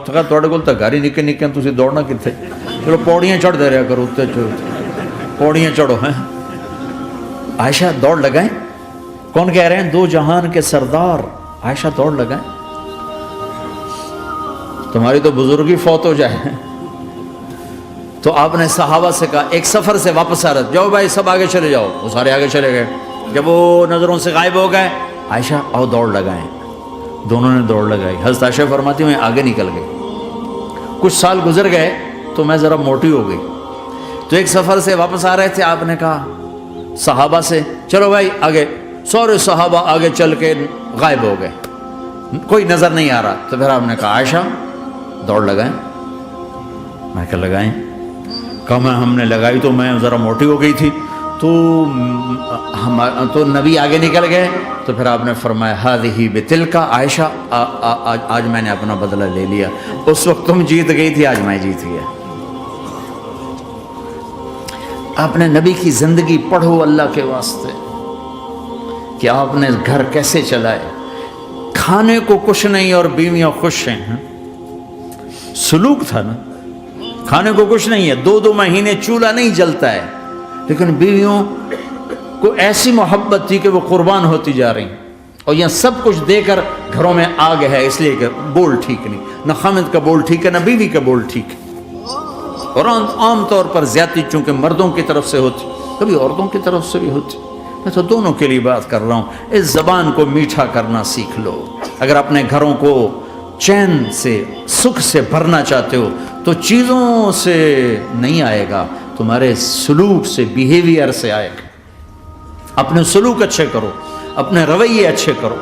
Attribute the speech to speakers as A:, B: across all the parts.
A: کہا تواڈے کول تاں گھر ہی نکے نکے تسی دوڑنا کتھے، چلو پوڑیاں چڑھ دے رہا کرو، اتنے پوڑیاں چڑھو ہیں۔ عائشہ دوڑ لگائیں، کون کہہ رہے ہیں؟ دو جہان کے سردار عائشہ دوڑ لگائیں، تمہاری تو بزرگی فوت ہو جائے۔ تو آپ نے صحابہ سے کہا، ایک سفر سے واپس آ رہے، جاؤ بھائی سب آگے چلے جاؤ، وہ سارے آگے چلے گئے۔ جب وہ نظروں سے غائب ہو گئے، عائشہ آؤ دوڑ لگائیں، دونوں نے دوڑ لگائی۔ حضرت عائشہ فرماتی میں آگے نکل گئی، کچھ سال گزر گئے تو میں ذرا موٹی ہو گئی، تو ایک سفر سے واپس آ رہے تھے، آپ نے کہا صحابہ سے چلو بھائی آگے، سارے صحابہ آگے چل کے غائب ہو گئے، کوئی نظر نہیں آ رہا۔ تو پھر آپ نے کہا عائشہ دوڑ لگائیں، میں کہا لگائیں، کہا میں ہم نے لگائی تو میں ذرا موٹی ہو گئی تھی، تو نبی آگے نکل گئے، تو پھر آپ نے فرمایا ہذہ بتلک، عائشہ آج میں نے اپنا بدلہ لے لیا، اس وقت تم جیت گئی تھی، آج میں جیت گیا۔ آپ نے نبی کی زندگی پڑھو اللہ کے واسطے کہ آپ نے گھر کیسے چلائے، کھانے کو کچھ نہیں اور بیویاں خوش ہیں، سلوک تھا نا، کھانے کو کچھ نہیں ہے، 2 مہینے چولہا نہیں جلتا ہے، لیکن بیویوں کو ایسی محبت تھی کہ وہ قربان ہوتی جا رہی، اور یہ سب کچھ دے کر گھروں میں آگ ہے، اس لیے کہ بول ٹھیک نہیں، نہ خامد کا بول ٹھیک ہے نہ بیوی کا بول ٹھیک ہے، اور عام طور پر زیادتی چونکہ مردوں کی طرف سے ہوتی، کبھی عورتوں کی طرف سے بھی ہوتی، میں تو دونوں کے لیے بات کر رہا ہوں۔ اس زبان کو میٹھا کرنا سیکھ لو، اگر اپنے گھروں کو چین سے سکھ سے بھرنا چاہتے ہو تو چیزوں سے نہیں آئے گا، تمہارے سلوک سے، بیہیویئر سے آئے گا۔ اپنے سلوک اچھے کرو، اپنے رویے اچھے کرو۔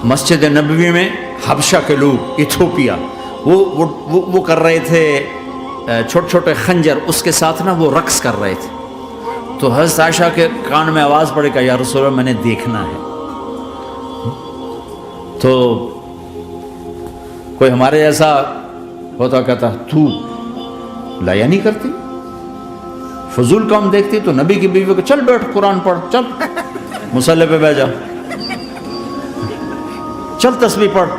A: مسجد نبوی میں حبشہ کے لوگ، ایتھوپیا، وہ کر رہے تھے چھوٹے چھوٹے خنجر، اس کے ساتھ نا وہ رقص کر رہے تھے، تو حضرت عائشہ کے کان میں آواز پڑے، کہ یا رسول اللہ میں نے دیکھنا ہے۔ تو کوئی ہمارے جیسا ہوتا کہتا تو لایا نہیں کرتی، فضول کام دیکھتی، تو نبی کی بیوی کو چل بیٹھ قرآن پڑھ، چل مصلی پہ بیٹھ جا، چل تسبیح پڑھ،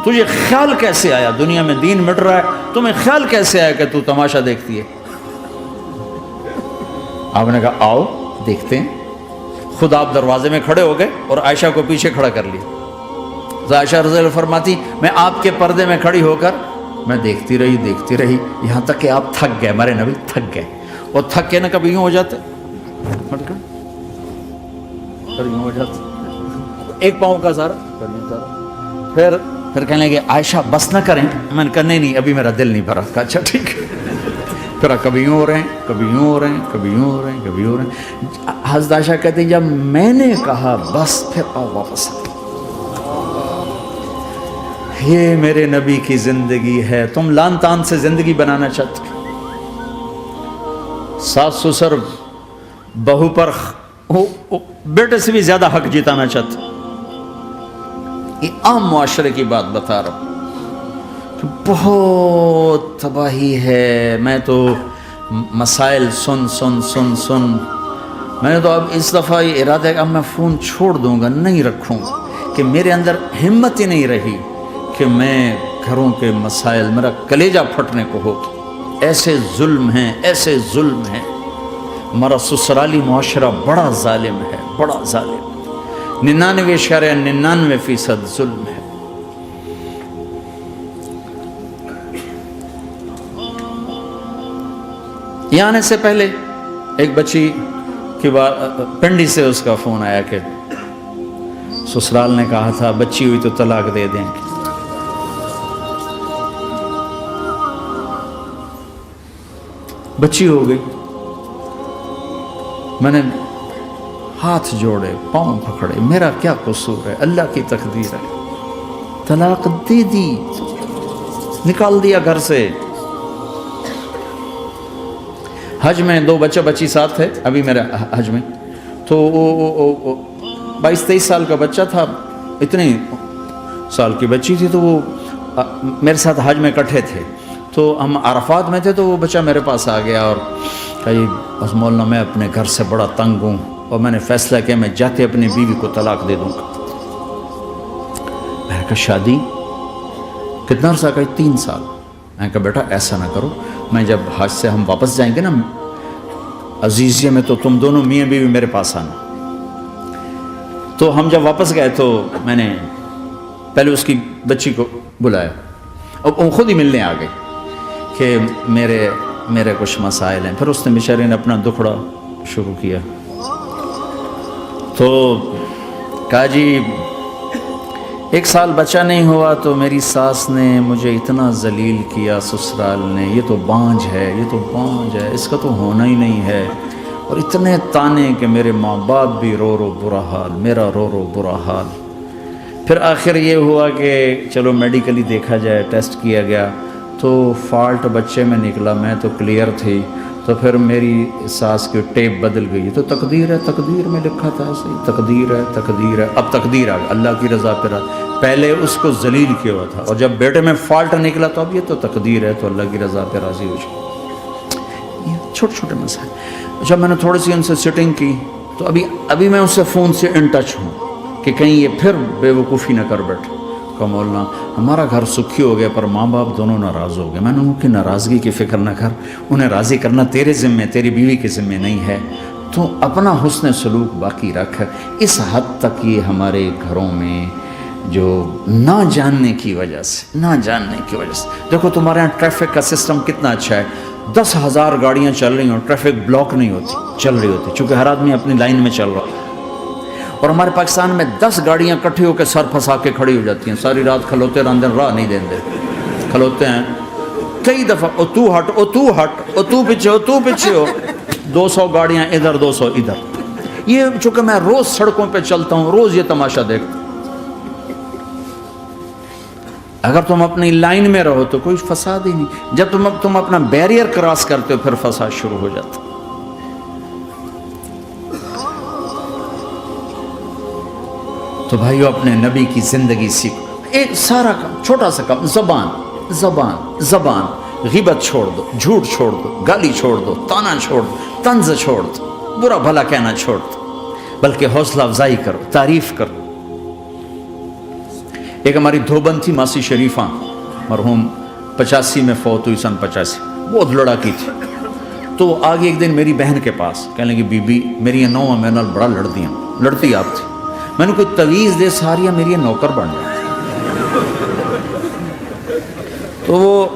A: تجھے خیال کیسے آیا، دنیا میں دین مٹ رہا ہے، تمہیں خیال کیسے آیا کہ تو تماشا دیکھتی ہے؟ آپ نے کہا آؤ دیکھتے ہیں۔ خود آپ دروازے میں کھڑے ہو گئے اور عائشہ کو پیچھے کھڑا کر لیا۔ تو عائشہ رضی اللہ فرماتی میں آپ کے پردے میں کھڑی ہو کر میں دیکھتی رہی یہاں تک کہ آپ تھک گئے، ہمارے نبی تھک گئے، اور تھک کے نا کبھی یوں ہو جاتے، یوں ہو جاتے، ایک پاؤں کا سارا، پھر کہنے لگے عائشہ بس نہ کریں، میں نے کہا نہیں ابھی میرا دل نہیں بھرا، کہا اچھا ٹھیک ہے، پھر کبھی یوں ہو رہے ہیں، کبھی یوں ہو رہے ہیں، کبھی یوں ہو رہے ہیں، کبھی یوں ہو رہے ہیں۔ حضرت عائشہ کہتے ہیں جب میں نے کہا بس، پھر آؤ واپس آ، یہ میرے نبی کی زندگی ہے۔ تم لان تان سے زندگی بنانا چاہتے، ساس سسر بہو پر بیٹے سے بھی زیادہ حق جتانا چاہتے، یہ عام معاشرے کی بات بتا رہا ہوں، بہت تباہی ہے۔ میں تو مسائل سن میں نے تو اب اس دفعہ یہ ارادہ ہے کہ اب میں فون چھوڑ دوں گا، نہیں رکھوں گا، کہ میرے اندر ہمت ہی نہیں رہی کہ میں گھروں کے مسائل، میرا کلیجہ پھٹنے کو ہو، ایسے ظلم ہیں، ایسے ظلم ہیں، ہمارا سسرالی معاشرہ بڑا ظالم ہے، بڑا ظالم، 99.99% ظلم ہے۔ یہاں آنے سے پہلے ایک بچی کی پنڈی سے اس کا فون آیا کہ سسرال نے کہا تھا بچی ہوئی تو طلاق دے دیں گے۔ بچی ہو گئی، میں نے ہاتھ جوڑے، پاؤں پکڑے، میرا کیا قصور ہے، اللہ کی تقدیر ہے، طلاق دے دی، نکال دیا گھر سے۔ حج میں 2 بچہ بچی ساتھ تھے ابھی میرے حج میں، تو وہ 22-23 سال کا بچہ تھا، اتنے سال کی بچی تھی، تو وہ میرے ساتھ حج میں اکٹھے تھے، تو ہم عرفات میں تھے، تو وہ بچہ میرے پاس آ گیا اور کہا بس مولانا میں اپنے گھر سے بڑا تنگ ہوں، اور میں نے فیصلہ کیا میں جاتے اپنی بیوی کو طلاق دے دوں گا۔ میں نے کہا شادی کتنا عرصہ کا؟ 3 سال۔ میں نے کہا بیٹا ایسا نہ کرو، میں جب حج سے ہم واپس جائیں گے نا عزیزیہ میں، تو تم دونوں میاں بیوی میرے پاس آنا۔ تو ہم جب واپس گئے تو میں نے پہلے اس کی بچی کو بلایا، اب وہ خود ہی ملنے آ گئی کہ میرے کچھ مسائل ہیں۔ پھر اس نے بیچارے نے اپنا دکھڑا شروع کیا، تو کہا جی 1 سال بچہ نہیں ہوا تو میری ساس نے مجھے اتنا ذلیل کیا، سسرال نے، یہ تو بانجھ ہے، یہ تو بانجھ ہے، اس کا تو ہونا ہی نہیں ہے، اور اتنے تانے کہ میرے ماں باپ بھی رو رو برا حال، میرا رو رو برا حال۔ پھر آخر یہ ہوا کہ چلو میڈیکلی دیکھا جائے، ٹیسٹ کیا گیا تو فالٹ بچے میں نکلا، میں تو کلیئر تھی، تو پھر میری ساس کی ٹیپ بدل گئی۔ تو تقدیر ہے، تقدیر میں لکھا تھا ایسے ہی، تقدیر ہے، تقدیر ہے، اب تقدیر آ گئی، اللہ کی رضا پہ پہلے اس کو ذلیل کیا ہوا تھا، اور جب بیٹے میں فالٹ نکلا تو اب یہ تو تقدیر ہے، تو اللہ کی رضا پہ راضی ہو جائے۔ یہ چھوٹے چھوٹے مسائل۔ اچھا میں نے تھوڑی سی ان سے سٹنگ کی، تو ابھی میں اس سے فون سے ان ٹچ ہوں کہ کہیں یہ پھر بے وقوفی نہ کر بیٹھے۔ کہا مولانا ہمارا گھر سکھی ہو گیا پر ماں باپ دونوں ناراض ہو گئے۔ میں نے ان کی ناراضگی کی فکر نہ کر، انہیں راضی کرنا تیرے ذمے، تیری بیوی کے ذمے نہیں ہے، تو اپنا حسن سلوک باقی رکھ۔ اس حد تک یہ ہمارے گھروں میں جو نہ جاننے کی وجہ سے دیکھو تمہارے یہاں ٹریفک کا سسٹم کتنا اچھا ہے، 10,000 گاڑیاں چل رہی ہوں، ٹریفک بلاک نہیں ہوتی، چل رہی ہوتی، چونکہ ہر آدمی اپنی لائن میں چل رہا ہے۔ اور ہمارے پاکستان میں 10 گاڑیاں کٹھی ہو کے سر پھنسا کے کھڑی ہو جاتی ہیں، ساری رات کھلوتے رہتے ہیں، راہ نہیں دیندے، کھلوتے ہیں کئی دفعہ، او تو ہٹ، او تو ہٹ، او تو پیچھے ہو، تو پیچھے ہو، 200 گاڑیاں ادھر، 200 ادھر۔ یہ چونکہ میں روز سڑکوں پہ چلتا ہوں، روز یہ تماشا دیکھتا ہوں۔ اگر تم اپنی لائن میں رہو تو کوئی فساد ہی نہیں، جب تم اپنا بیریئر کراس کرتے ہو پھر فساد شروع ہو جاتا۔ تو بھائیو اپنے نبی کی زندگی سیکھو، ایک سارا کام، چھوٹا سا کام، زبان، غیبت چھوڑ دو، جھوٹ چھوڑ دو، گالی چھوڑ دو، تانا چھوڑ دو، طنز چھوڑ دو، برا بھلا کہنا چھوڑ دو، بلکہ حوصلہ افزائی کرو، تعریف کرو۔ ایک ہماری دھوبن تھی ماسی شریفہ، مرحوم 85 میں فوت ہوئی، سن 85، بہت لڑاکی تھی۔ تو وہ آگے ایک دن میری بہن کے پاس کہنے لگی بی بی میری نوہ میرے نال بڑا لڑتی آپ تھی، میں نے کوئی تویز دے ساریا میری نوکر بن جائے۔ تو وہ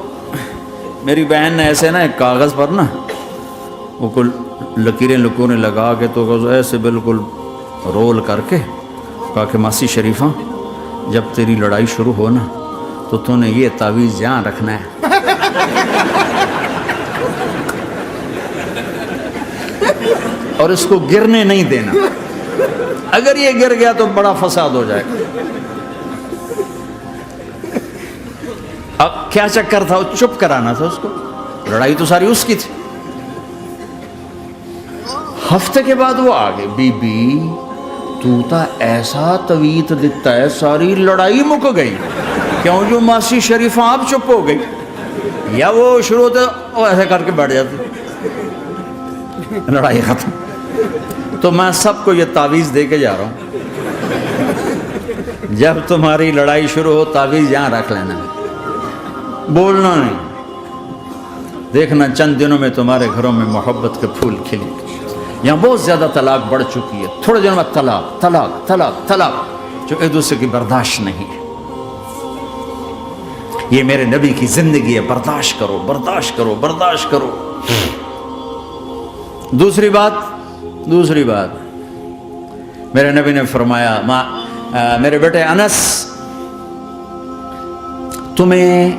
A: میری بہن نے ایسے نا ایک کاغذ پر نا وہ کل لکیریں لگا کے تو ایسے بالکل رول کر کے کہا کہ ماسی شریفہ جب تیری لڑائی شروع ہو نا تو نے یہ تعویذ یہاں رکھنا ہے، اور اس کو گرنے نہیں دینا، اگر یہ گر گیا تو بڑا فساد ہو جائے گا۔ اب کیا چکر تھا، وہ چپ کرانا تھا اس کو، لڑائی تو ساری اس کی تھی۔ ہفتے کے بعد وہ آگے بی بی تو تا ایسا تویت دکھتا ہے ساری لڑائی مک گئی، کیوں جو ماسی شریفہ آپ چپ ہو گئی، یا وہ شروع ہوتے وہ ایسے کر کے بیٹھ جاتی، لڑائی ختم۔ تو میں سب کو یہ تعویذ دے کے جا رہا ہوں، جب تمہاری لڑائی شروع ہو تعویذ یہاں رکھ لینا، بولنا نہیں، دیکھنا چند دنوں میں تمہارے گھروں میں محبت کے پھول کھلے۔ یہاں بہت زیادہ طلاق بڑھ چکی ہے، تھوڑے دنوں میں طلاق جو ایک دوسرے کی برداشت نہیں ہے۔ یہ میرے نبی کی زندگی ہے، برداشت کرو۔ دوسری بات میرے نبی نے فرمایا میرے بیٹے انس تمہیں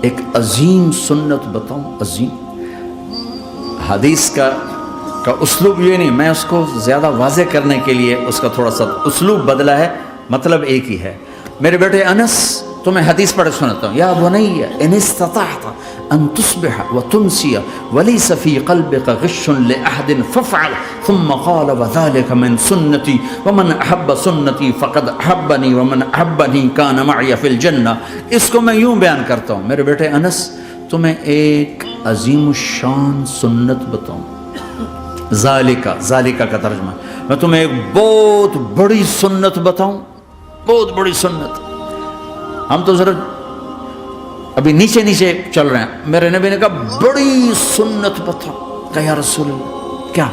A: ایک عظیم سنت بتاؤں، عظیم حدیث کا اسلوب یہ نہیں، میں اس کو زیادہ واضح کرنے کے لیے اس کا تھوڑا سا اسلوب بدلا ہے، مطلب ایک ہی ہے۔ میرے بیٹے انس تمہیں حدیث پڑھ سناتا ہوں، یا بنی ان استطعت ان تصبح وتمسي وليس في قلبك غش لاحد فافعل، ثم قال وذلك من سنتي ومن احب سنتي فقد احبني ومن احبني كان معي في الجنہ۔ اس کو میں یوں بیان کرتا ہوں، میرے بیٹے انس تمہیں ایک عظیم الشان سنت بتاؤں، ذالکہ کا ترجمہ، میں تمہیں ایک بہت بڑی سنت بتاؤں، بہت بڑی سنت۔ ہم تو صرف ابھی نیچے نیچے چل رہے ہیں. میرے نبی نے کہا بڑی سنت بتا. کہا یا رسول اللہ کیا؟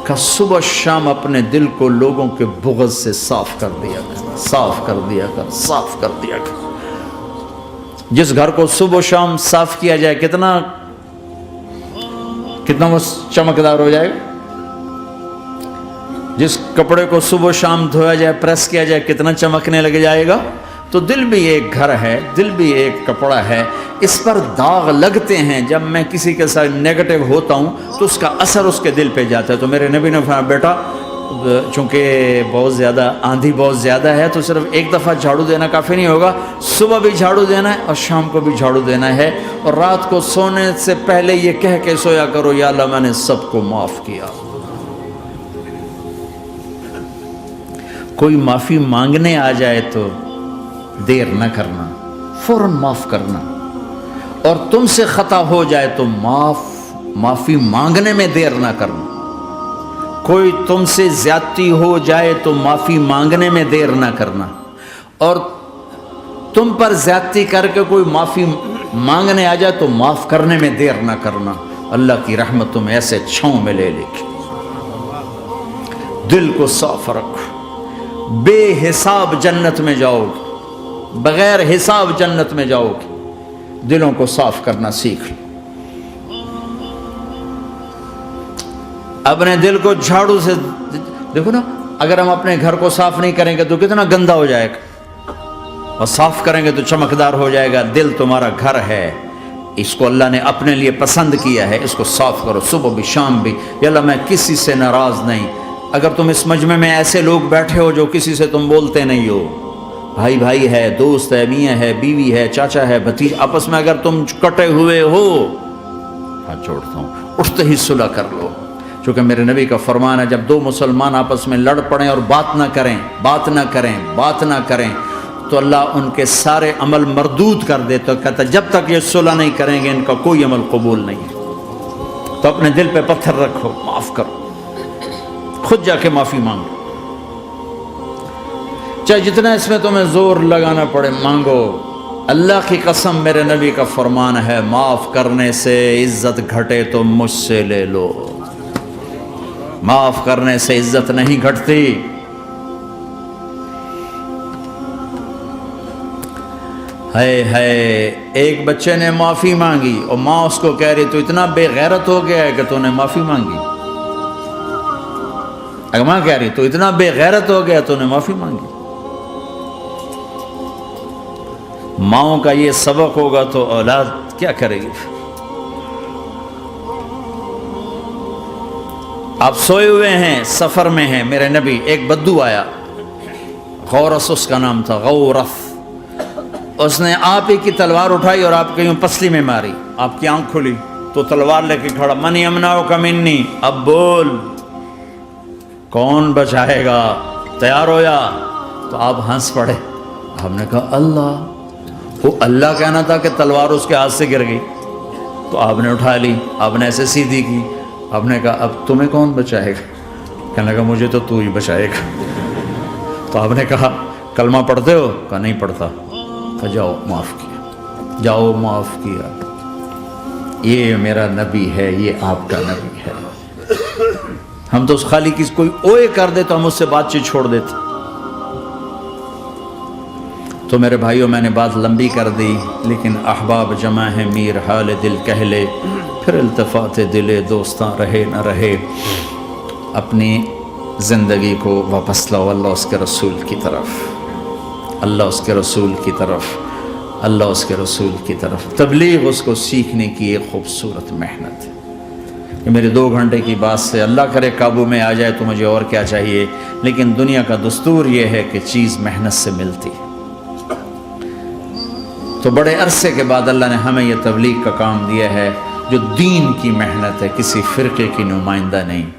A: کہا صبح شام اپنے دل کو لوگوں کے بغض سے صاف کر دیا کر، صاف کر دیا کر، صاف کر دیا کر. جس گھر کو صبح شام صاف کیا جائے کتنا وہ چمکدار ہو جائے گا. جس کپڑے کو صبح شام دھویا جائے، پریس کیا جائے، کتنا چمکنے لگ جائے گا. تو دل بھی ایک گھر ہے، دل بھی ایک کپڑا ہے، اس پر داغ لگتے ہیں. جب میں کسی کے ساتھ نیگیٹو ہوتا ہوں تو اس کا اثر اس کے دل پہ جاتا ہے. تو میرے نبی نے فرمایا بیٹا چونکہ بہت زیادہ آندھی بہت زیادہ ہے تو صرف ایک دفعہ جھاڑو دینا کافی نہیں ہوگا، صبح بھی جھاڑو دینا ہے اور شام کو بھی جھاڑو دینا ہے. اور رات کو سونے سے پہلے یہ کہہ کے سویا کرو یا اللہ میں نے سب کو معاف کیا. کوئی معافی مانگنے آ جائے تو دیر نہ کرنا، فوراً معاف کرنا. اور تم سے خطا ہو جائے تو معافی مانگنے میں دیر نہ کرنا. کوئی تم سے زیادتی ہو جائے تو معافی مانگنے میں دیر نہ کرنا. اور تم پر زیادتی کر کے کوئی معافی مانگنے آ جائے تو معاف کرنے میں دیر نہ کرنا. اللہ کی رحمت تمہیں ایسے چھاؤں میں لے لے گی. دل کو صاف رکھو، بے حساب جنت میں جاؤ گے، بغیر حساب جنت میں جاؤ گے. دلوں کو صاف کرنا سیکھ لو. اپنے دل کو جھاڑو سے دیکھو نا، اگر ہم اپنے گھر کو صاف نہیں کریں گے تو کتنا گندا ہو جائے گا، اور صاف کریں گے تو چمکدار ہو جائے گا. دل تمہارا گھر ہے، اس کو اللہ نے اپنے لیے پسند کیا ہے، اس کو صاف کرو صبح بھی شام بھی. یا اللہ میں کسی سے ناراض نہیں. اگر تم اس مجمع میں ایسے لوگ بیٹھے ہو جو کسی سے تم بولتے نہیں ہو، بھائی بھائی ہے، دوست ہے، میاں ہے، بیوی ہے، چاچا ہے، بھتیج، آپس میں اگر تم کٹے ہوئے ہو، ہاتھ جوڑتا ہوں اٹھتے ہی صلح کر لو. چونکہ میرے نبی کا فرمان ہے جب دو مسلمان آپس میں لڑ پڑیں اور بات نہ کریں تو اللہ ان کے سارے عمل مردود کر دے. تو کہتا جب تک یہ صلح نہیں کریں گے ان کا کوئی عمل قبول نہیں ہے. تو اپنے دل پہ پتھر رکھو، معاف کرو، خود جا کے معافی مانگو. چاہے جتنا اس میں تمہیں زور لگانا پڑے مانگو. اللہ کی قسم میرے نبی کا فرمان ہے معاف کرنے سے عزت گھٹے تو مجھ سے لے لو. معاف کرنے سے عزت نہیں گھٹتی. ایک بچے نے معافی مانگی اور ماں اس کو کہہ رہی تو اتنا بے غیرت ہو گیا ہے کہ تو نے معافی مانگی. اگر ماں کہہ رہی تو اتنا بے غیرت ہو گیا تو نے معافی مانگی. ماؤں کا یہ سبق ہوگا تو اولاد کیا کرے گی. آپ سوئے ہوئے ہیں، سفر میں ہیں، میرے نبی ایک بدو آیا، غورس اس کا نام تھا، غورث. اس نے آپ ہی کی تلوار اٹھائی اور آپ کی پسلی میں ماری. آپ کی آنکھ کھلی تو تلوار لے کے کھڑا، من یمنعک منی، اب بول کون بچائے گا، تیار ہو یا؟ تو آپ ہنس پڑے. ہم نے کہا اللہ. وہ اللہ کہنا تھا کہ تلوار اس کے ہاتھ سے گر گئی. تو آپ نے اٹھا لی، آپ نے ایسے سیدھی کی. آپ نے کہا اب تمہیں کون بچائے گا؟ کہنے لگا مجھے تو ہی بچائے گا. تو آپ نے کہا کلمہ پڑھتے ہو؟ کہا نہیں پڑھتا. کہا جاؤ معاف کیا، جاؤ معاف کیا. یہ میرا نبی ہے، یہ آپ کا نبی ہے. ہم تو اس خالی کسی کوئی اوئے کر دے تو ہم اس سے بات چیت چھوڑ دیتے. تو میرے بھائیوں میں نے بات لمبی کر دی، لیکن احباب جمع ہے میر حال دل کہہ لے، پھر التفات دل دوستاں رہے نہ رہے. اپنی زندگی کو واپس لاؤ اللہ اس کے رسول کی طرف، اللہ اس کے رسول کی طرف، اللہ اس کے رسول کی طرف. تبلیغ اس کو سیکھنے کی ایک خوبصورت محنت ہے. کہ میرے 2 گھنٹے کی بات سے اللہ کرے قابو میں آ جائے تو مجھے اور کیا چاہیے. لیکن دنیا کا دستور یہ ہے کہ چیز محنت سے ملتی. تو بڑے عرصے کے بعد اللہ نے ہمیں یہ تبلیغ کا کام دیا ہے جو دین کی محنت ہے، کسی فرقے کی نمائندہ نہیں،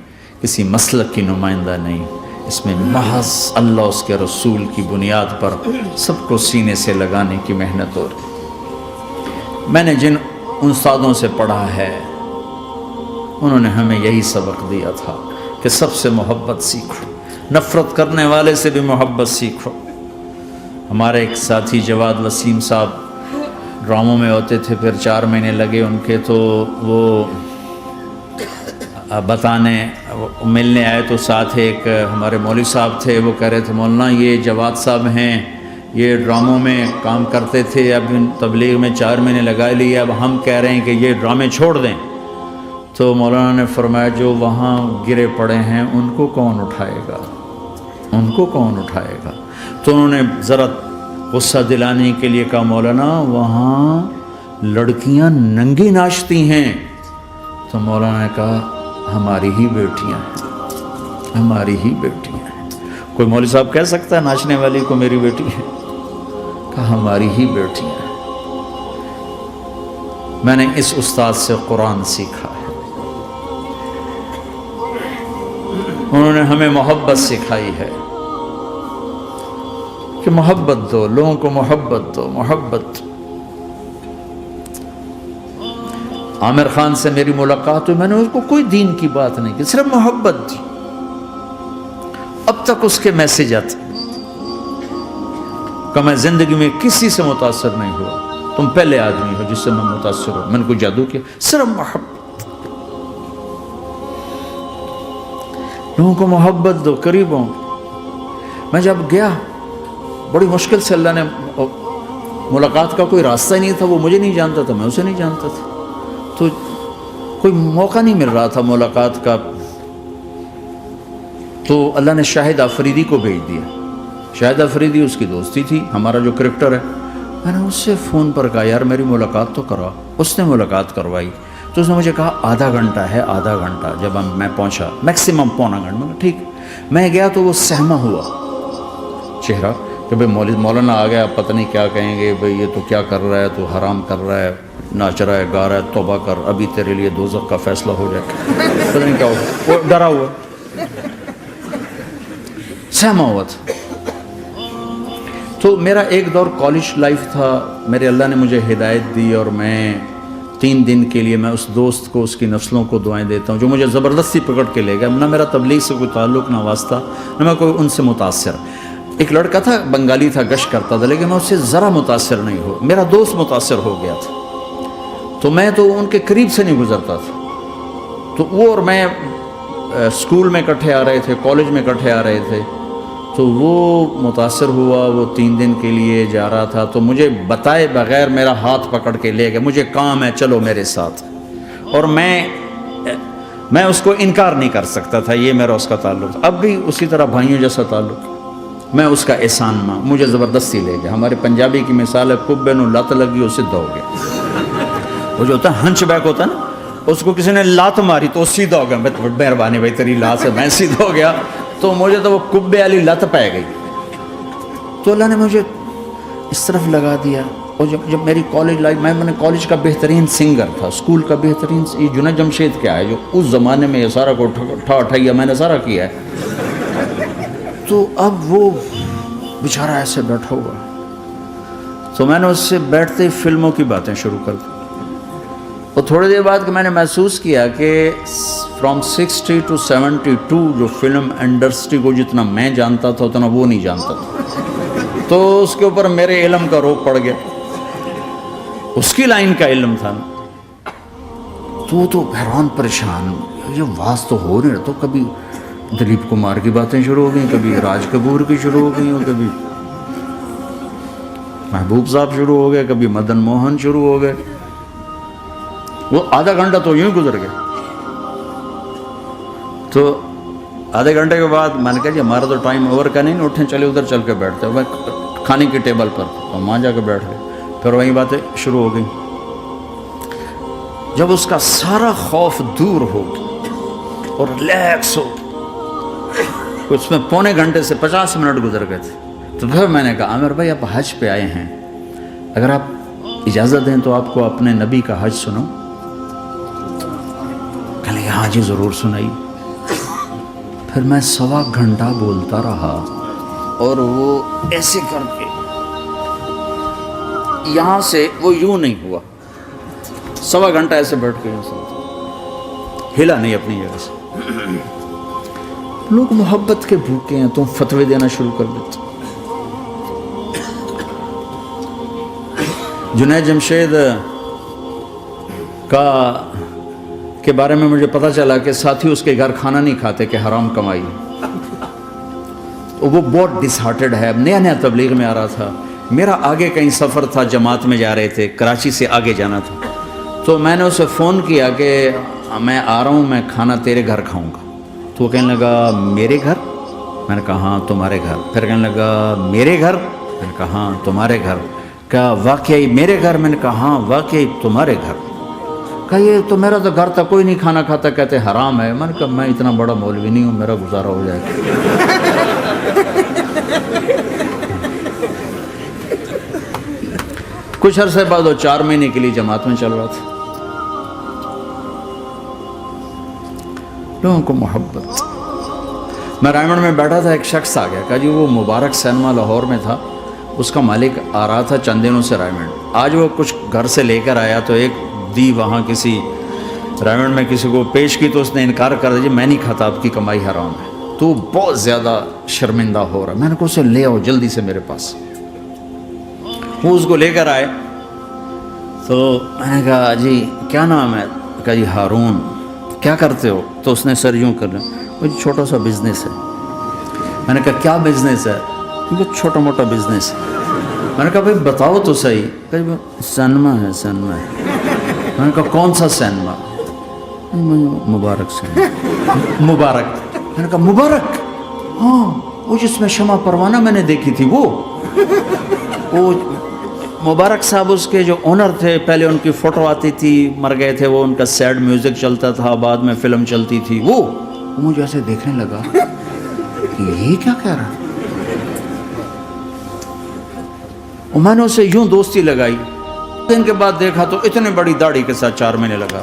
A: کسی مسلک کی نمائندہ نہیں. اس میں محض اللہ اس کے رسول کی بنیاد پر سب کو سینے سے لگانے کی محنت ہو رہی. میں نے جن استادوں سے پڑھا ہے انہوں نے ہمیں یہی سبق دیا تھا کہ سب سے محبت سیکھو، نفرت کرنے والے سے بھی محبت سیکھو. ہمارے ایک ساتھی جواد وسیم صاحب ڈراموں میں ہوتے تھے، پھر 4 مہینے لگے ان کے، تو وہ بتانے ملنے آئے، تو ساتھ ایک ہمارے مولوی صاحب تھے، وہ کہہ رہے تھے مولانا یہ جواد صاحب ہیں، یہ ڈراموں میں کام کرتے تھے، اب تبلیغ میں 4 مہینے لگا لیے، اب ہم کہہ رہے ہیں کہ یہ ڈرامے چھوڑ دیں۔ تو مولانا نے فرمایا جو وہاں گرے پڑے ہیں ان کو کون اٹھائے گا، ان کو کون اٹھائے گا؟ تو انہوں نے ذرا غصہ دلانے کے لیے کہا مولانا وہاں لڑکیاں ننگی ناچتی ہیں۔ تو مولانا نے کہا ہماری ہی بیٹیاں ہیں، ہماری ہی بیٹیاں ہیں۔ کوئی مولوی صاحب کہہ سکتا ہے ناچنے والی کو میری بیٹی ہے؟ کہا ہماری ہی بیٹیاں ہیں۔ میں نے اس استاد سے قرآن سیکھا ہے، انہوں نے ہمیں محبت سکھائی ہے کہ محبت دو، لوگوں کو محبت دو، محبت۔ عامر خان سے میری ملاقات ہوئی، میں نے اس کو کوئی دین کی بات نہیں کی، صرف محبت دی۔ اب تک اس کے میسیج آتے کہ میں زندگی میں کسی سے متاثر نہیں ہوا، تم پہلے آدمی ہو جس سے میں متاثر ہوں، میں نے کوئی جادو کیا، صرف محبت۔ لوگوں کو محبت دو، قریب ہوں۔ میں جب گیا بڑی مشکل سے اللہ نے، ملاقات کا کوئی راستہ ہی نہیں تھا، وہ مجھے نہیں جانتا تھا، میں اسے نہیں جانتا تھا، تو کوئی موقع نہیں مل رہا تھا ملاقات کا۔ تو اللہ نے شاہد آفریدی کو بھیج دیا۔ شاہد آفریدی اس کی دوستی تھی، ہمارا جو کرکٹر ہے۔ میں نے اس سے فون پر کہا یار میری ملاقات تو کرا، اس نے ملاقات کروائی۔ تو اس نے مجھے کہا آدھا گھنٹہ ہے، آدھا گھنٹہ۔ جب میں پہنچا میکسیمم پونا گھنٹہ، میں ٹھیک۔ میں گیا تو وہ سہما ہوا چہرہ کہ بھئی مولانا آ گیا، پتہ نہیں کیا کہیں گے، بھئی یہ تو کیا کر رہا ہے، تو حرام کر رہا ہے، ناچ رہا ہے، گا رہا ہے، توبہ کر، ابھی تیرے لیے دوزخ کا فیصلہ ہو جائے، پتہ نہیں کیا ہو، وہ ڈرا ہوا سہما ہوا تھا۔ تو میرا ایک دور کالج لائف تھا، میرے اللہ نے مجھے ہدایت دی، اور میں 3 دن کے لیے میں اس دوست کو، اس کی نسلوں کو دعائیں دیتا ہوں جو مجھے زبردستی پکڑ کے لے گیا۔ نہ میرا تبلیغ سے کوئی تعلق، نہ واسطہ، نہ میں کوئی ان سے متاثر۔ ایک لڑکا تھا، بنگالی تھا، گشت کرتا تھا، لیکن میں اس سے ذرا متاثر نہیں ہوا۔ میرا دوست متاثر ہو گیا تھا، تو میں تو ان کے قریب سے نہیں گزرتا تھا۔ تو وہ اور میں اسکول میں اکٹھے آ رہے تھے، کالج میں اکٹھے آ رہے تھے، تو وہ متاثر ہوا، وہ 3 دن کے لیے جا رہا تھا، تو مجھے بتائے بغیر میرا ہاتھ پکڑ کے لے گیا، مجھے کام ہے چلو میرے ساتھ، اور میں اس کو انکار نہیں کر سکتا تھا، یہ میرا اس کا تعلق تھا۔ اب بھی اسی طرح بھائیوں جیسا تعلق، میں اس کا احسان مان، مجھے زبردستی لے گیا۔ ہمارے پنجابی کی مثال ہے، کبے نو لت لگی وہ سیدھا ہو گیا۔ وہ جو ہوتا ہے ہنچ بیک ہوتا ہے نا، اس کو کسی نے لات ماری تو سیدھا ہو گیا، مہربانی بھائی تیری لات سے میں سیدھا ہو گیا، تو مجھے تو وہ کبے والی لت پہ گئی۔ تو اللہ نے مجھے اس طرف لگا دیا۔ اور جب میری کالج لائف، میں نے کالج کا بہترین سنگر تھا، اسکول کا بہترین، یہ جنید جمشید کیا ہے جو اس زمانے میں یہ سارا کو اٹھایا میں نے سارا کیا ہے۔ تو اب وہ بیچارہ ایسے بیٹھا ہوا، تو میں نے اس سے بیٹھتے ہی فلموں کی باتیں شروع کر دی۔ اور تھوڑی دیر بعد کہ میں نے محسوس کیا کہ فرام 60 to 72 جو فلم انڈسٹری کو جتنا میں جانتا تھا اتنا وہ نہیں جانتا تھا، تو اس کے اوپر میرے علم کا روک پڑ گیا، اس کی لائن کا علم تھا، تو حیران پریشان، یہ واز تو ہو نہیں رہا، تو کبھی دلیپ کمار کی باتیں شروع ہو گئیں، کبھی راج کپور کی شروع ہو گئیں، اور کبھی محبوب صاحب شروع ہو گئے، کبھی مدن موہن شروع ہو گئے۔ وہ آدھا گھنٹہ تو یوں ہی گزر گیا۔ تو آدھے گھنٹے کے بعد میں نے کہا جی ہمارا تو ٹائم اوور کا نہیں، اٹھیں چلے ادھر چل کے بیٹھتے ہیں، میں کھانے کی ٹیبل پر، اور وہاں جا کے بیٹھ گئے، پھر وہیں باتیں شروع ہو گئیں۔ جب اس کا سارا خوف دور ہو گیا اور ریلیکس ہو، اس میں پونے گھنٹے سے 50 منٹ گزر گئے تھے، تو پھر میں نے کہا عامر بھائی آپ حج پہ آئے ہیں، اگر آپ اجازت دیں تو آپ کو اپنے نبی کا حج سنو۔ کہنے لگے ہاں جی ضرور سنائی۔ پھر میں 1.25 گھنٹہ بولتا رہا، اور وہ ایسے کر کے یہاں سے وہ یوں نہیں ہوا، 1.25 گھنٹہ ایسے بیٹھ کے یوں سنتا، ہلا نہیں اپنی جگہ سے۔ لوگ محبت کے بھوکے ہیں، تم فتوے دینا شروع کر دیتے، جنید جمشید کے بارے میں مجھے پتہ چلا کہ ساتھی اس کے گھر کھانا نہیں کھاتے کہ حرام کمائی. وہ بہت ڈس ہارٹڈ ہے. نیا نیا تبلیغ میں آ رہا تھا. میرا آگے کہیں سفر تھا, جماعت میں جا رہے تھے, کراچی سے آگے جانا تھا. تو میں نے اسے فون کیا کہ میں آ رہا ہوں, میں کھانا تیرے گھر کھاؤں گا. تو وہ کہنے لگا میرے گھر؟ میں نے کہا ہاں تمہارے گھر. پھر کہنے لگا میرے گھر؟ میں نے کہا ہاں تمہارے گھر. کہا واقعی میرے گھر؟ میں نے کہا ہاں واقعی تمہارے گھر. کہا یہ تو میرا تو گھر تھا, کوئی نہیں کھانا کھاتا, کہتے حرام ہے. میں نے کہا میں اتنا بڑا مولوی نہیں ہوں, میرا گزارا ہو جائے گا. کچھ عرصے بعد وہ 4 مہینے کے لیے جماعت میں چل رہا تھا. لوگوں کو محبت. میں رائمنڈ میں بیٹھا تھا, ایک شخص آ گیا. کہا جی وہ مبارک سینما لاہور میں تھا, اس کا مالک آ رہا تھا چند دنوں سے رائمنڈ. آج وہ کچھ گھر سے لے کر آیا تو ایک دی وہاں کسی رائمنڈ میں کسی کو پیش کی تو اس نے انکار کر دیا, میں نہیں کھاتا, آپ کی کمائی حرام ہے. تو بہت زیادہ شرمندہ ہو رہا. میں نے کہا اسے لے آؤ جلدی سے میرے پاس. وہ اس کو لے کر آئے تو میں نے کہا جی کیا نام ہے؟ کہا جی ہارون. کیا کرتے ہو؟ تو اس نے سر یوں کر لیا, وہ چھوٹا سا بزنس ہے. میں نے کہا کیا بزنس ہے؟ وہ چھوٹا موٹا بزنس ہے. میں نے کہا بھائی بتاؤ تو صحیح. کہ سینما ہے, سینما ہے. میں نے کہا کون سا سینما؟ مبارک سینما. مبارک. میں نے کہا مبارک؟ ہاں وہ جس میں شمع پروانہ میں نے دیکھی تھی وہ مبارک صاحب اس کے جو اونر تھے. پہلے ان کی فوٹو آتی تھی, مر گئے تھے وہ, ان کا سیڈ میوزک چلتا تھا, بعد میں فلم چلتی تھی. وہ مجھے ایسے دیکھنے لگا کہ یہ کیا کہہ رہا. اور میں نے اسے یوں دوستی لگائی. دن کے بعد دیکھا تو اتنے بڑی داڑھی کے ساتھ 4 مہینے لگا.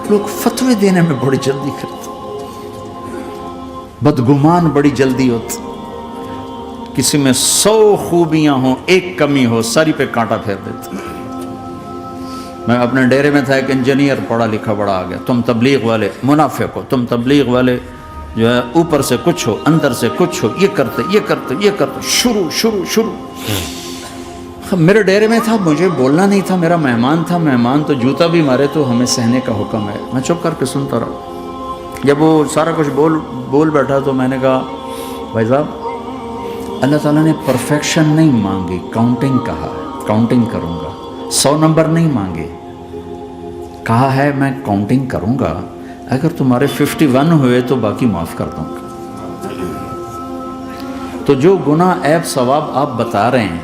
A: لوگ فتوے دینے میں بڑی جلدی کرتے, بدگمان بڑی جلدی ہوتی. کسی میں 100 خوبیاں ہوں, ایک کمی ہو, ساری پہ کانٹا پھیر دیتے. میں اپنے ڈیرے میں تھا, ایک انجینئر پڑھا لکھا بڑا آ گیا. تم تبلیغ والے منافق ہو, تم تبلیغ والے جو ہے اوپر سے کچھ ہو اندر سے کچھ ہو, یہ کرتے شروع. میرے ڈیرے میں تھا, مجھے بولنا نہیں تھا, میرا مہمان تھا. مہمان تو جوتا بھی مارے تو ہمیں سہنے کا حکم ہے. میں چپ کر کے سنتا رہا. جب وہ سارا کچھ بول بیٹھا تو میں نے کہا بھائی صاحب اللہ تعالیٰ نے پرفیکشن نہیں مانگی, کاؤنٹنگ کہا ہے, کاؤنٹنگ کروں گا. 100 نمبر نہیں مانگے, کہا ہے میں کاؤنٹنگ کروں گا. اگر تمہارے 51 ہوئے تو باقی معاف کر دوں گا. تو جو گناہ عیب ثواب آپ بتا رہے ہیں,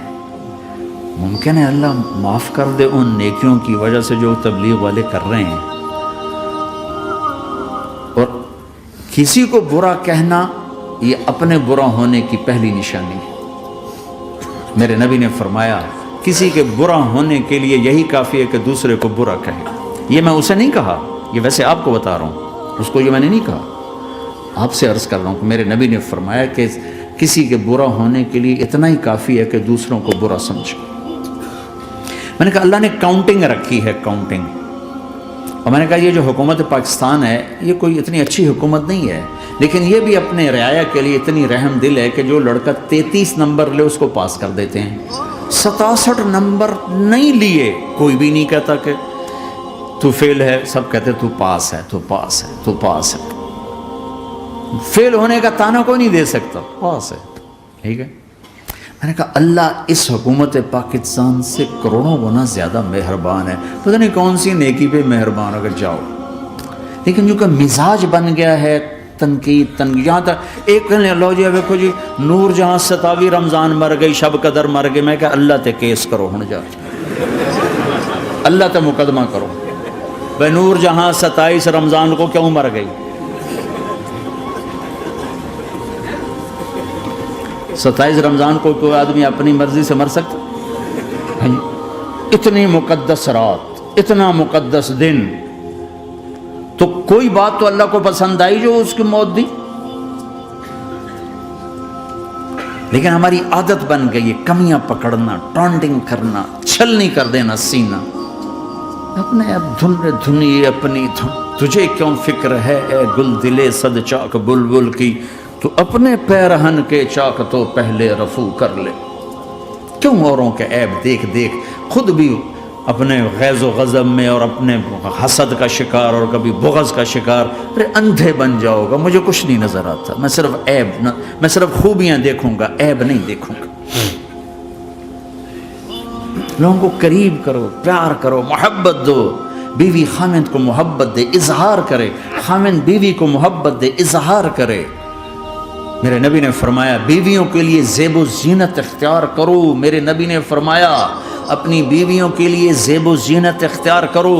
A: ممکن ہے اللہ معاف کر دے ان نیکیوں کی وجہ سے جو تبلیغ والے کر رہے ہیں. اور کسی کو برا کہنا یہ اپنے برا ہونے کی پہلی نشانی ہے. میرے نبی نے فرمایا کسی کے برا ہونے کے لیے یہی کافی ہے کہ دوسرے کو برا کہے. یہ میں اسے نہیں کہا, یہ ویسے آپ کو بتا رہا ہوں, اس کو یہ میں نے نہیں کہا, آپ سے عرض کر رہا ہوں کہ میرے نبی نے فرمایا کہ کسی کے برا ہونے کے لیے اتنا ہی کافی ہے کہ دوسروں کو برا سمجھے. میں نے کہا اللہ نے کاؤنٹنگ رکھی ہے, کاؤنٹنگ. اور میں نے کہا یہ جو حکومت پاکستان ہے یہ کوئی اتنی اچھی حکومت نہیں ہے, لیکن یہ بھی اپنے رعایا کے لیے اتنی رحم دل ہے کہ جو لڑکا 33 نمبر لے اس کو پاس کر دیتے ہیں. 67 نمبر نہیں لیے کوئی بھی نہیں کہتا کہ تو فیل ہے, سب کہتے تو پاس ہے, تو پاس ہے, تو پاس ہے. فیل ہونے کا تانا کوئی نہیں دے سکتا, پاس ہے. ٹھیک ہے. میں نے کہا اللہ اس حکومت پاکستان سے کروڑوں گنا زیادہ مہربان ہے. پتہ نہیں کون سی نیکی پہ مہربان اگر جاؤ, لیکن جو کہ مزاج بن گیا ہے تنقید. یہاں تک ایک کہنے لو جی دیکھو جی نور جہاں 27 رمضان مر گئی, شب قدر مر گئی. میں کہا اللہ تے کیس کرو, ہن جا اللہ تے مقدمہ کرو. بھائی نور جہاں 27 رمضان کو کیوں مر گئی؟ 27 رمضان کو کوئی آدمی اپنی مرضی سے مر سکتا؟ اتنی مقدس رات, اتنا مقدس دن, تو کوئی بات تو اللہ کو پسند آئی جو اس کی موت دی. لیکن ہماری عادت بن گئی کمیاں پکڑنا, ٹانٹنگ کرنا, چھلنی کر دینا سینہ. اپنے اب دھنی اپنی دھن, تجھے کیوں فکر ہے اے گل دلے صد چاک بلبل کی, تو اپنے پیرہن کے چاک تو پہلے رفو کر لے. کیوں اوروں کے عیب دیکھ دیکھ خود بھی اپنے غیظ و غضب میں اور اپنے حسد کا شکار اور کبھی بغض کا شکار. ارے اندھے بن جاؤ گا, مجھے کچھ نہیں نظر آتا, میں صرف خوبیاں دیکھوں گا, عیب نہیں دیکھوں گا. لوگوں کو قریب کرو, پیار کرو, محبت دو. بیوی خامند کو محبت دے, اظہار کرے. خامند بیوی کو محبت دے, اظہار کرے. میرے نبی نے فرمایا بیویوں کے لیے زیب و زینت اختیار کرو. میرے نبی نے فرمایا اپنی بیویوں کے لیے زیب و زینت اختیار کرو.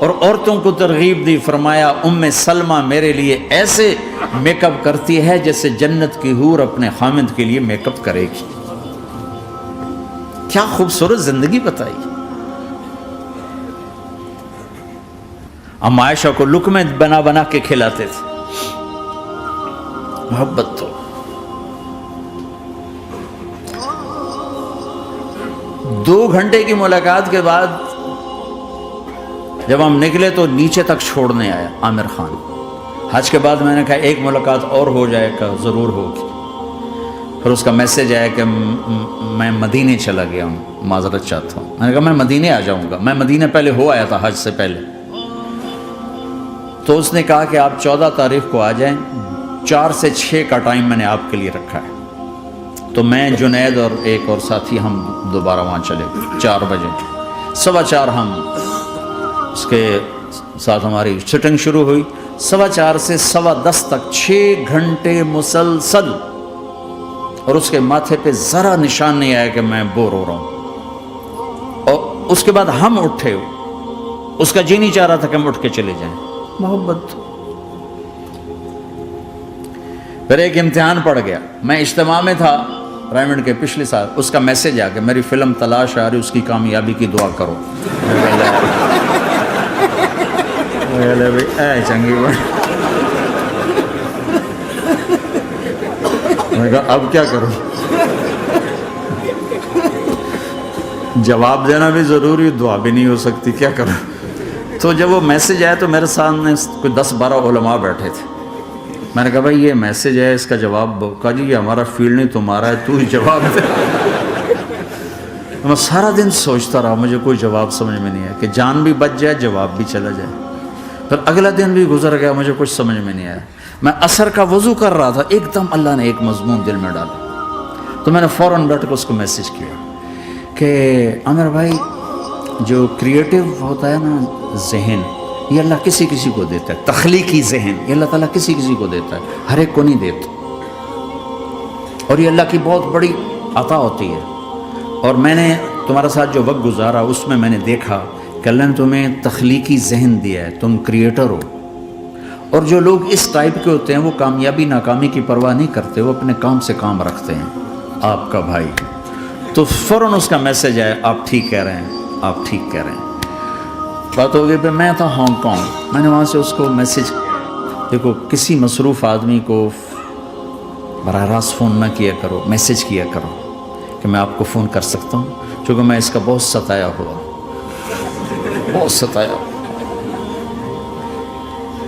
A: اور عورتوں کو ترغیب دی, فرمایا ام سلمہ میرے لیے ایسے میک اپ کرتی ہے جیسے جنت کی حور اپنے خامند کے لیے میک اپ کرے گی. کیا خوبصورت زندگی بتائی. ہم عائشہ کو لقمے بنا بنا کے کھلاتے تھے. محبت تو 2 گھنٹے کی ملاقات کے بعد جب ہم نکلے تو نیچے تک چھوڑنے آیا عامر خان. حج کے بعد میں نے کہا ایک ملاقات اور ہو جائے گا, ضرور ہوگی. پھر اس کا میسج آیا کہ میں مدینے چلا گیا ہوں, معذرت چاہتا ہوں. میں نے کہا میں مدینے آ جاؤں گا. میں مدینے پہلے ہو آیا تھا حج سے پہلے. تو اس نے کہا کہ آپ 14 تاریخ کو آ جائیں, 4 سے 6 کا ٹائم میں نے آپ کے لیے رکھا ہے. تو میں جنید اور ایک اور ساتھی ہم دوبارہ وہاں چلے گئے 4 بجے. 4:15 ہم اس کے ساتھ ہماری شوٹنگ شروع ہوئی. 4:15 سے 10:15 تک 6 گھنٹے مسلسل. اور اس کے ماتھے پہ ذرا نشان نہیں آیا کہ میں بور ہو رہا ہوں. اور اس کے بعد ہم اٹھے, اس کا جی نہیں چاہ رہا تھا کہ ہم اٹھ کے چلے جائیں. محبت. پھر ایک امتحان پڑ گیا. میں اجتماع میں تھا رائمنڈ کے پچھلے سال. اس کا میسج آ گیا میری فلم تلاش آ رہی, اس کی کامیابی کی دعا کرو. اے چنگی بات. میں کہا اب کیا کروں, جواب دینا بھی ضروری, دعا بھی نہیں ہو سکتی, کیا کروں. تو جب وہ میسج آیا تو میرے سامنے کوئی 10-12 علماء بیٹھے تھے. میں نے کہا بھائی یہ میسج ہے, اس کا جواب. کہا جی یہ ہمارا فیلڈ نہیں, تمہارا ہے, تو ہی جواب دے. میں سارا دن سوچتا رہا, مجھے کوئی جواب سمجھ میں نہیں آیا کہ جان بھی بچ جائے, جواب بھی چلا جائے. پھر اگلا دن بھی گزر گیا, مجھے کچھ سمجھ میں نہیں آیا. میں عصر کا وضو کر رہا تھا, ایک دم اللہ نے ایک مضمون دل میں ڈالا. تو میں نے فوراً بیٹھ کے اس کو میسج کیا کہ عامر بھائی جو کریٹو ہوتا ہے نا ذہن, یہ اللہ کسی کسی کو دیتا ہے. تخلیقی ذہن یہ اللہ تعالیٰ کسی کسی کو دیتا ہے, ہر ایک کو نہیں دیتا. اور یہ اللہ کی بہت بڑی عطا ہوتی ہے. اور میں نے تمہارے ساتھ جو وقت گزارا اس میں نے دیکھا کہ اللہ نے تمہیں تخلیقی ذہن دیا ہے, تم کریٹر ہو. اور جو لوگ اس ٹائپ کے ہوتے ہیں وہ کامیابی ناکامی کی پرواہ نہیں کرتے, وہ اپنے کام سے کام رکھتے ہیں. آپ کا بھائی. تو فوراً اس کا میسج آیا آپ ٹھیک کہہ رہے ہیں, آپ ٹھیک کہہ رہے ہیں. بات ہو گئی. پہ میں تھا ہانگ کانگ. میں نے وہاں سے اس کو میسج, دیکھو کسی مصروف آدمی کو براہ راست فون نہ کیا کرو, میسج کیا کرو کہ میں آپ کو فون کر سکتا ہوں, چونکہ میں اس کا بہت ستایا ہوا, بہت ستایا.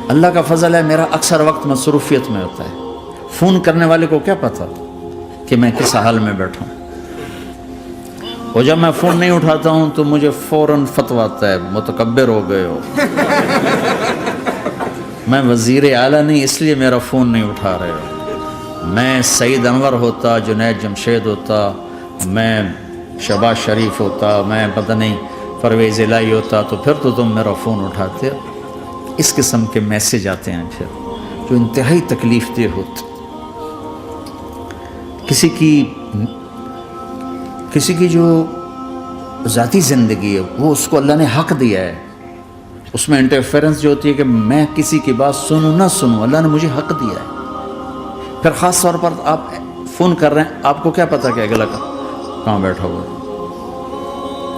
A: اللہ کا فضل ہے میرا اکثر وقت مصروفیت میں ہوتا ہے. فون کرنے والے کو کیا پتہ کہ میں کس حال میں بیٹھا ہوں. اور جب میں فون نہیں اٹھاتا ہوں تو مجھے فوراً فتویٰ آتا ہے متکبر ہو گئے ہو, میں وزیر اعلیٰ نہیں اس لیے میرا فون نہیں اٹھا رہے ہو. میں سعید انور ہوتا, جنید جمشید ہوتا, میں شہباز شریف ہوتا, میں پتہ نہیں پرویز الہی ہوتا, تو پھر تو تم میرا فون اٹھاتے. اس قسم کے میسج آتے ہیں پھر جو انتہائی تکلیف دہ ہوتے. کسی کی جو ذاتی زندگی ہے وہ اس کو اللہ نے حق دیا ہے, اس میں انٹرفیرنس جو ہوتی ہے کہ میں کسی کی بات سنوں نہ سنوں, اللہ نے مجھے حق دیا ہے. پھر خاص طور پر آپ فون کر رہے ہیں, آپ کو کیا پتہ کہ اگلا کہاں بیٹھا ہوا ہے.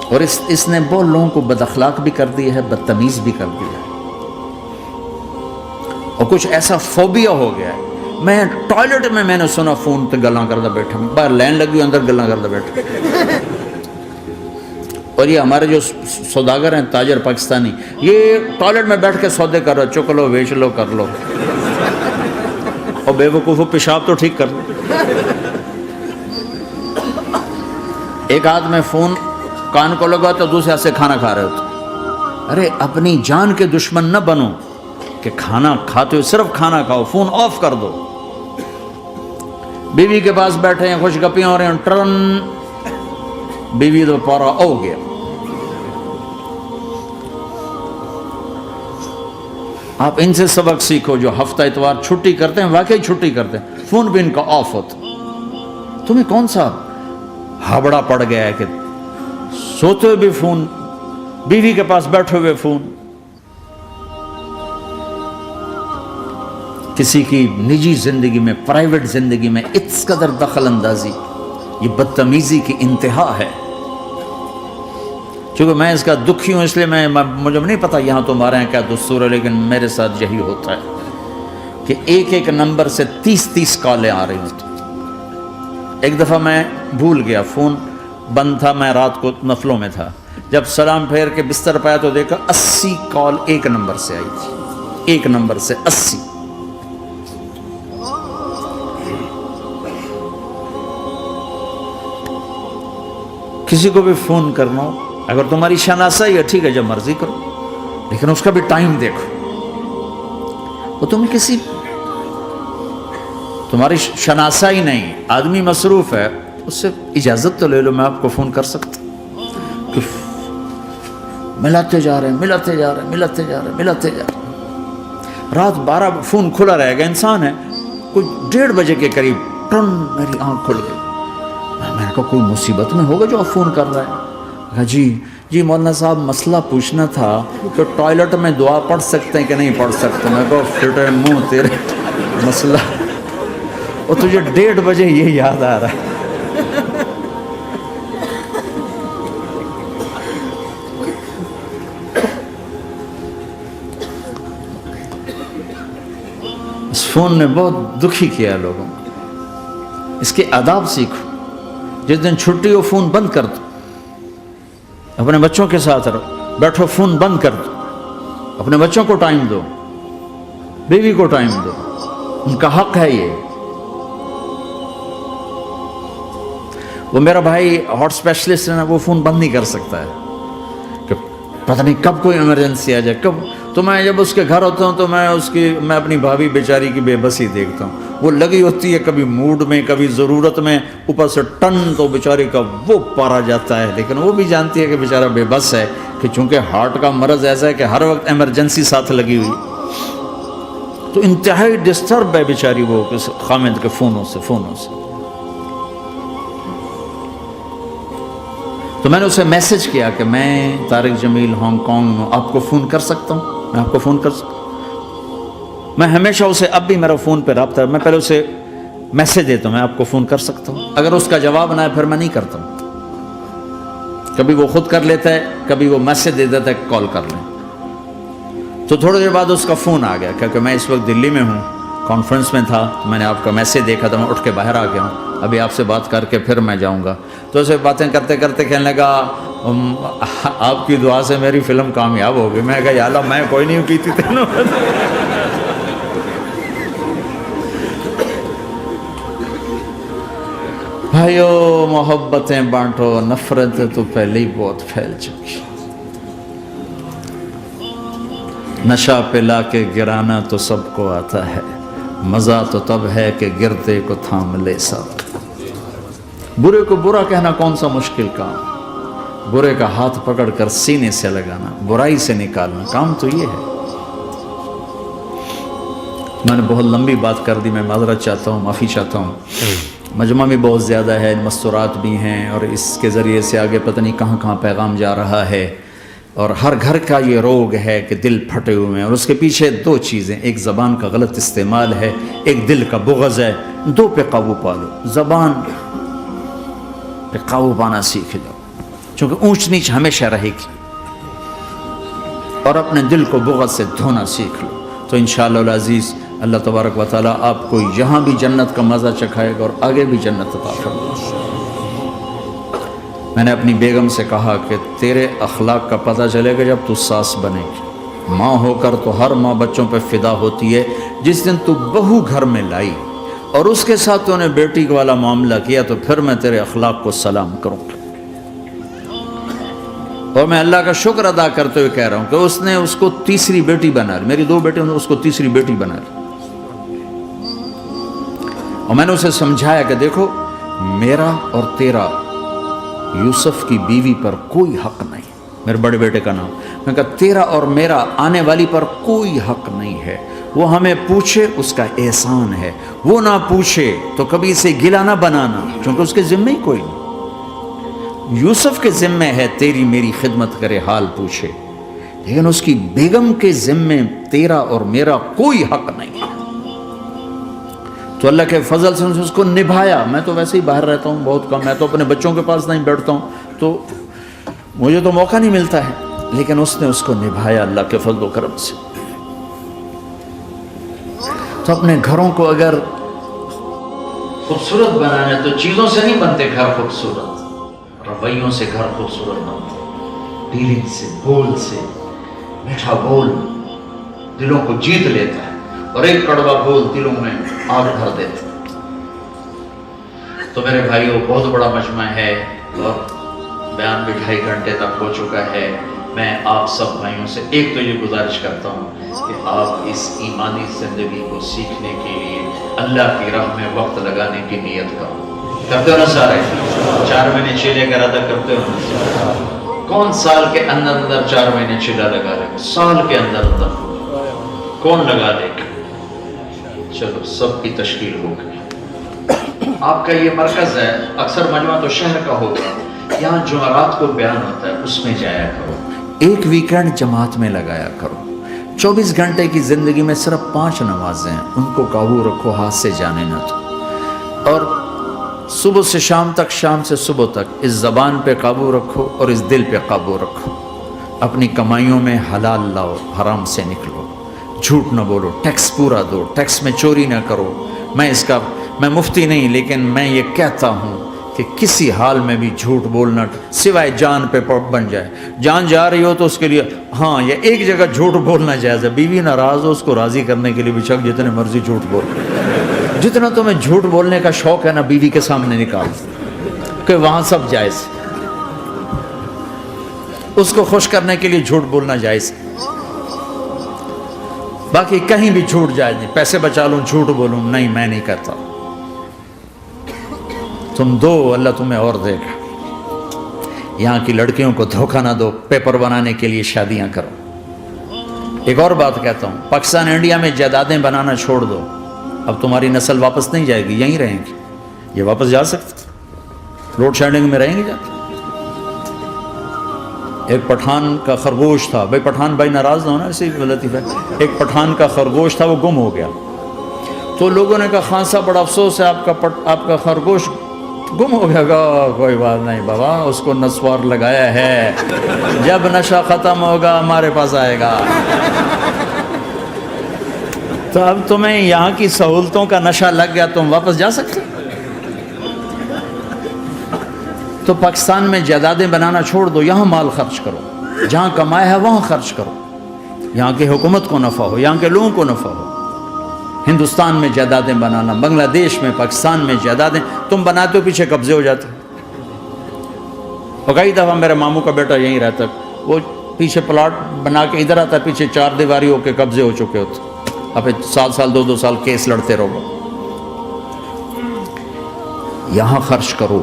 A: اور اس نے بہت لوگوں کو بد اخلاق بھی کر دیا ہے, بدتمیز بھی کر دیا ہے. اور کچھ ایسا فوبیا ہو گیا ہے. میں ٹوائلٹ میں نے سنا فون پہ گلاں کرتا بیٹھا, باہر لائن لگی اندر گلاں کرتا بیٹھا. اور یہ ہمارے جو سوداگر ہیں تاجر پاکستانی, یہ ٹوائلٹ میں بیٹھ کے سودے کر رہے, چک لو بیچ لو کر لو. اور بیوقوفو پیشاب تو ٹھیک کر لو. ایک ہاتھ میں فون کان کو لگا تو دوسرے ہاتھ سے کھانا کھا رہے ہوتے. ارے اپنی جان کے دشمن نہ بنو کہ کھانا کھاتے ہو صرف کھانا کھاؤ, فون آف کر دو. بیوی کے پاس بیٹھے ہیں, خوش گپیاں ہو رہے ہیں, ٹرن بیوی تو پارا ہو گیا. آپ ان سے سبق سیکھو جو ہفتہ اتوار چھٹی کرتے ہیں, واقعی چھٹی کرتے ہیں, فون بھی ان کا آف ہوتا. تمہیں کون سا ہابڑا پڑ گیا ہے کہ سوتے ہوئے بھی فون, بیوی کے پاس بیٹھے ہوئے فون. کسی کی نجی زندگی میں, پرائیویٹ زندگی میں اس قدر دخل اندازی, یہ بدتمیزی کی انتہا ہے. چونکہ میں اس کا دکھی ہوں, اس لیے مجھے نہیں پتا یہاں تمہارے یہاں کیا دستور ہے, لیکن میرے ساتھ یہی ہوتا ہے کہ ایک ایک نمبر سے 30 کالیں آ رہی ہوتی. ایک دفعہ میں بھول گیا, فون بند تھا, میں رات کو نفلوں میں تھا, جب سلام پھیر کے بستر پایا تو دیکھا 80 کال ایک نمبر سے آئی تھی, ایک نمبر سے 80. کسی کو بھی فون کرنا ہو, اگر تمہاری شناسائی ہے ٹھیک ہے, جب مرضی کرو, لیکن اس کا بھی ٹائم دیکھو. وہ تمہیں کسی تمہاری شناسائی نہیں, آدمی مصروف ہے, اس سے اجازت تو لے لو, میں آپ کو فون کر سکتا کہ ملاتے جا رہے ہیں, ملاتے جا رہے ہیں, ملاتے جا رہے ہیں, ملاتے جا رہے ہیں. رات 12 فون کھلا رہے گا, انسان ہے, کوئی 1:30 بجے کے قریب ٹن میری آنکھ کھل گئی. میں نے کہا کوئی مصیبت میں ہوگا جو آپ فون کر رہے ہیں. کہا جی مولانا صاحب مسئلہ پوچھنا تھا کہ ٹوائلٹ میں دعا پڑھ سکتے ہیں کہ نہیں پڑھ سکتے. میں کہا پھٹے منہ تیرے, مسئلہ, اور تجھے 1:30 بجے یہ یاد آ رہا ہے. اس فون نے بہت دکھی کیا لوگوں کو. اس کے آداب سیکھو. جس دن چھٹی ہو فون بند کر دو, اپنے بچوں کے ساتھ رہو, بیٹھو فون بند کر دو, اپنے بچوں کو ٹائم دو, بیوی کو ٹائم دو, ان کا حق ہے یہ. وہ میرا بھائی ہارٹ اسپیشلسٹ ہے نا, وہ فون بند نہیں کر سکتا ہے کہ پتہ نہیں کب کوئی ایمرجنسی آ جائے کب. تو میں جب اس کے گھر ہوتا ہوں تو میں اپنی بھابھی بیچاری کی بے بسی دیکھتا ہوں. وہ لگی ہوتی ہے کبھی موڈ میں, کبھی ضرورت میں, اوپر سے ٹن تو بیچاری کا وہ پارا جاتا ہے. لیکن وہ بھی جانتی ہے کہ بیچارہ بے بس ہے, کہ چونکہ ہارٹ کا مرض ایسا ہے کہ ہر وقت ایمرجنسی ساتھ لگی ہوئی, تو انتہائی ڈسٹرب ہے بیچاری وہ خامد کے فونوں سے. تو میں نے اسے میسج کیا کہ میں طارق جمیل ہانگ کانگ میں آپ کو فون کر سکتا ہوں, میں آپ کو فون کر سکتا ہوں. میں ہمیشہ اسے, اب بھی میرا فون پہ رابطہ ہے, میں پہلے اسے میسج دیتا ہوں, میں آپ کو فون کر سکتا ہوں. اگر اس کا جواب نہ ہے پھر میں نہیں کرتا ہوں. کبھی وہ خود کر لیتا ہے, کبھی وہ میسج دے دیتا ہے کال کر لیں. تو تھوڑی دیر بعد اس کا فون آ گیا, کیونکہ میں اس وقت دلی میں ہوں, کانفرنس میں تھا, تو میں نے آپ کا میسج دیکھا تھا, میں اٹھ کے باہر آ گیا ہوں, ابھی آپ سے بات کر کے پھر میں جاؤں گا. تو اسے باتیں کرتے کرتے کہنے لگا آپ کی دعا سے میری فلم کامیاب ہو گئی. میں کہا یا اللہ میں کوئی نہیں کی تھی تینوں. بھائیو محبتیں بانٹو, نفرت تو پہلے ہی بہت پھیل چکی. نشہ پلا کے گرانا تو سب کو آتا ہے, مزہ تو تب ہے کہ گرتے کو تھام لے سب. برے کو برا کہنا کون سا مشکل کام, برے کا ہاتھ پکڑ کر سینے سے لگانا, برائی سے نکالنا, کام تو یہ ہے. میں نے بہت لمبی بات کر دی, میں معذرت چاہتا ہوں, معافی چاہتا ہوں. مجمع بھی بہت زیادہ ہے, مستورات بھی ہیں, اور اس کے ذریعے سے آگے پتہ نہیں کہاں کہاں پیغام جا رہا ہے. اور ہر گھر کا یہ روگ ہے کہ دل پھٹے ہوئے ہیں, اور اس کے پیچھے 2 چیزیں, ایک زبان کا غلط استعمال ہے, ایک دل کا بغض ہے. 2 پہ قابو پا لو. زبان پہ قابو پانا سیکھ لو, چونکہ اونچ نیچ ہمیشہ رہے گی, اور اپنے دل کو بغض سے دھونا سیکھ لو. تو انشاءاللہ العزیز اللہ تبارک و تعالیٰ آپ کو یہاں بھی جنت کا مزہ چکھائے گا اور آگے بھی جنت عطا فرمائے گا. میں نے اپنی بیگم سے کہا کہ تیرے اخلاق کا پتہ چلے گا جب تو ساس بنے گی. ماں ہو کر تو ہر ماں بچوں پہ فدا ہوتی ہے. جس دن تو بہو گھر میں لائی اور اس کے ساتھ تو نے بیٹی والا معاملہ کیا تو پھر میں تیرے اخلاق کو سلام کروں گا. اور میں اللہ کا شکر ادا کرتے ہوئے کہہ رہا ہوں کہ اس نے اس کو تیسری بیٹی بنا لی. میری 2 بیٹے اس کو تیسری بیٹی بنا لی. اور میں نے اسے سمجھایا کہ دیکھو میرا اور تیرا یوسف کی بیوی پر کوئی حق نہیں. میرے بڑے بیٹے کا نام. میں کہا تیرا اور میرا آنے والی پر کوئی حق نہیں ہے. وہ ہمیں پوچھے اس کا احسان ہے, وہ نہ پوچھے تو کبھی اسے گلا نہ بنانا, کیونکہ اس کے ذمہ ہی کوئی نہیں. یوسف کے ذمہ ہے تیری میری خدمت کرے حال پوچھے, لیکن اس کی بیگم کے ذمہ تیرا اور میرا کوئی حق نہیں ہے. تو اللہ کے فضل سے اس کو نبھایا. میں تو ویسے ہی باہر رہتا ہوں بہت کم, میں تو اپنے بچوں کے پاس نہیں بیٹھتا ہوں, تو مجھے تو موقع نہیں ملتا ہے, لیکن اس نے اس کو نبھایا اللہ کے فضل و کرم سے. تو اپنے گھروں کو اگر خوبصورت بنانا ہے تو چیزوں سے نہیں بنتے گھر خوبصورت, رویوں سے گھر خوبصورت بنتے. ڈیلنگ سے, بول سے. میٹھا بول دلوں کو جیت لیتا ہے, اور ایک کڑوا بول دلوں میں آگ بھر دیتا ہے. تو میرے بھائیوں بہت بڑا مجمع ہے اور بیان بھی 2.5 گھنٹے تک ہو چکا ہے. میں آپ سب بھائیوں سے ایک تو یہ گزارش کرتا ہوں کہ آپ اس ایمانی زندگی کو سیکھنے کے لیے اللہ کی راہ میں وقت لگانے کی نیت کرو. کرتے ہو نا سارے؟ 4 مہینے چیلے کا ارادہ کرتے ہو؟ کون سال کے اندر اندر 4 مہینے چیلا لگا لے گا؟ سال کے اندر اندر کون لگا لے گا؟ چلو سب کی تشکیل ہو گئی. آپ کا یہ مرکز ہے, اکثر مجمع تو شہر کا ہوگا, یہاں جمعرات کو بیان ہوتا ہے, اس میں جایا کرو. ایک ویکینڈ جماعت میں لگایا کرو. 24 گھنٹے کی زندگی میں صرف 5 نمازیں ہیں, ان کو قابو رکھو, ہاتھ سے جانے نہ دو. اور صبح سے شام تک, شام سے صبح تک اس زبان پہ قابو رکھو اور اس دل پہ قابو رکھو. اپنی کمائیوں میں حلال لاؤ, حرام سے نکلو. جھوٹ نہ بولو, ٹیکس پورا دو, ٹیکس میں چوری نہ کرو. میں مفتی نہیں, لیکن میں یہ کہتا ہوں کہ کسی حال میں بھی جھوٹ بولنا, سوائے جان پہ بن جائے. جان جا رہی ہو تو اس کے لیے ہاں یہ ایک جگہ جھوٹ بولنا جائز ہے. بیوی ناراض ہو, اس کو راضی کرنے کے لیے بھی شک جتنے مرضی جھوٹ بول. جتنا تمہیں جھوٹ بولنے کا شوق ہے نا, بیوی کے سامنے نکال, کہ وہاں سب جائز. اس کو خوش کرنے کے لیے جھوٹ بولنا جائز, باقی کہیں بھی جھوٹ جائز نہیں. پیسے بچا لوں جھوٹ بولوں نہیں, میں نہیں کہتا. تم دو, اللہ تمہیں اور دے گا. یہاں کی لڑکیوں کو دھوکہ نہ دو, پیپر بنانے کے لیے شادیاں کرو. ایک اور بات کہتا ہوں, پاکستان انڈیا میں جائیدادیں بنانا چھوڑ دو. اب تمہاری نسل واپس نہیں جائے گی, یہیں رہیں گی. یہ واپس جا سکتے, لوڈ شیڈنگ میں رہیں گے جا کے. ایک پٹھان کا خرگوش تھا, بھائی پٹھان بھائی ناراض نہ ہونا, ایسے ہی لطیف ہے. ایک پٹھان کا خرگوش تھا, وہ گم ہو گیا. تو لوگوں نے کہا خان صاحب بڑا افسوس ہے, آپ کا خرگوش گم ہو گیا. کوئی بات نہیں بابا, اس کو نسوار لگایا ہے, جب نشہ ختم ہوگا ہمارے پاس آئے گا. تو اب تمہیں یہاں کی سہولتوں کا نشہ لگ گیا, تم واپس جا سکتے. تو پاکستان میں جائیدادیں بنانا چھوڑ دو, یہاں مال خرچ کرو, جہاں کمایا ہے وہاں خرچ کرو. یہاں کی حکومت کو نفع ہو, یہاں کے لوگوں کو نفع ہو. ہندوستان میں جائیدادیں بنانا, بنگلہ دیش میں, پاکستان میں جائیدادیں تم بناتے ہو, پیچھے قبضے ہو جاتے. اور کئی دفعہ میرے ماموں کا بیٹا یہیں رہتا, وہ پیچھے پلاٹ بنا کے ادھر آتا, پیچھے 4 دیواری ہو کے قبضے ہو چکے ہوتے. اب 7 سال 2 سال کیس لڑتے رہو. یہاں خرچ کرو,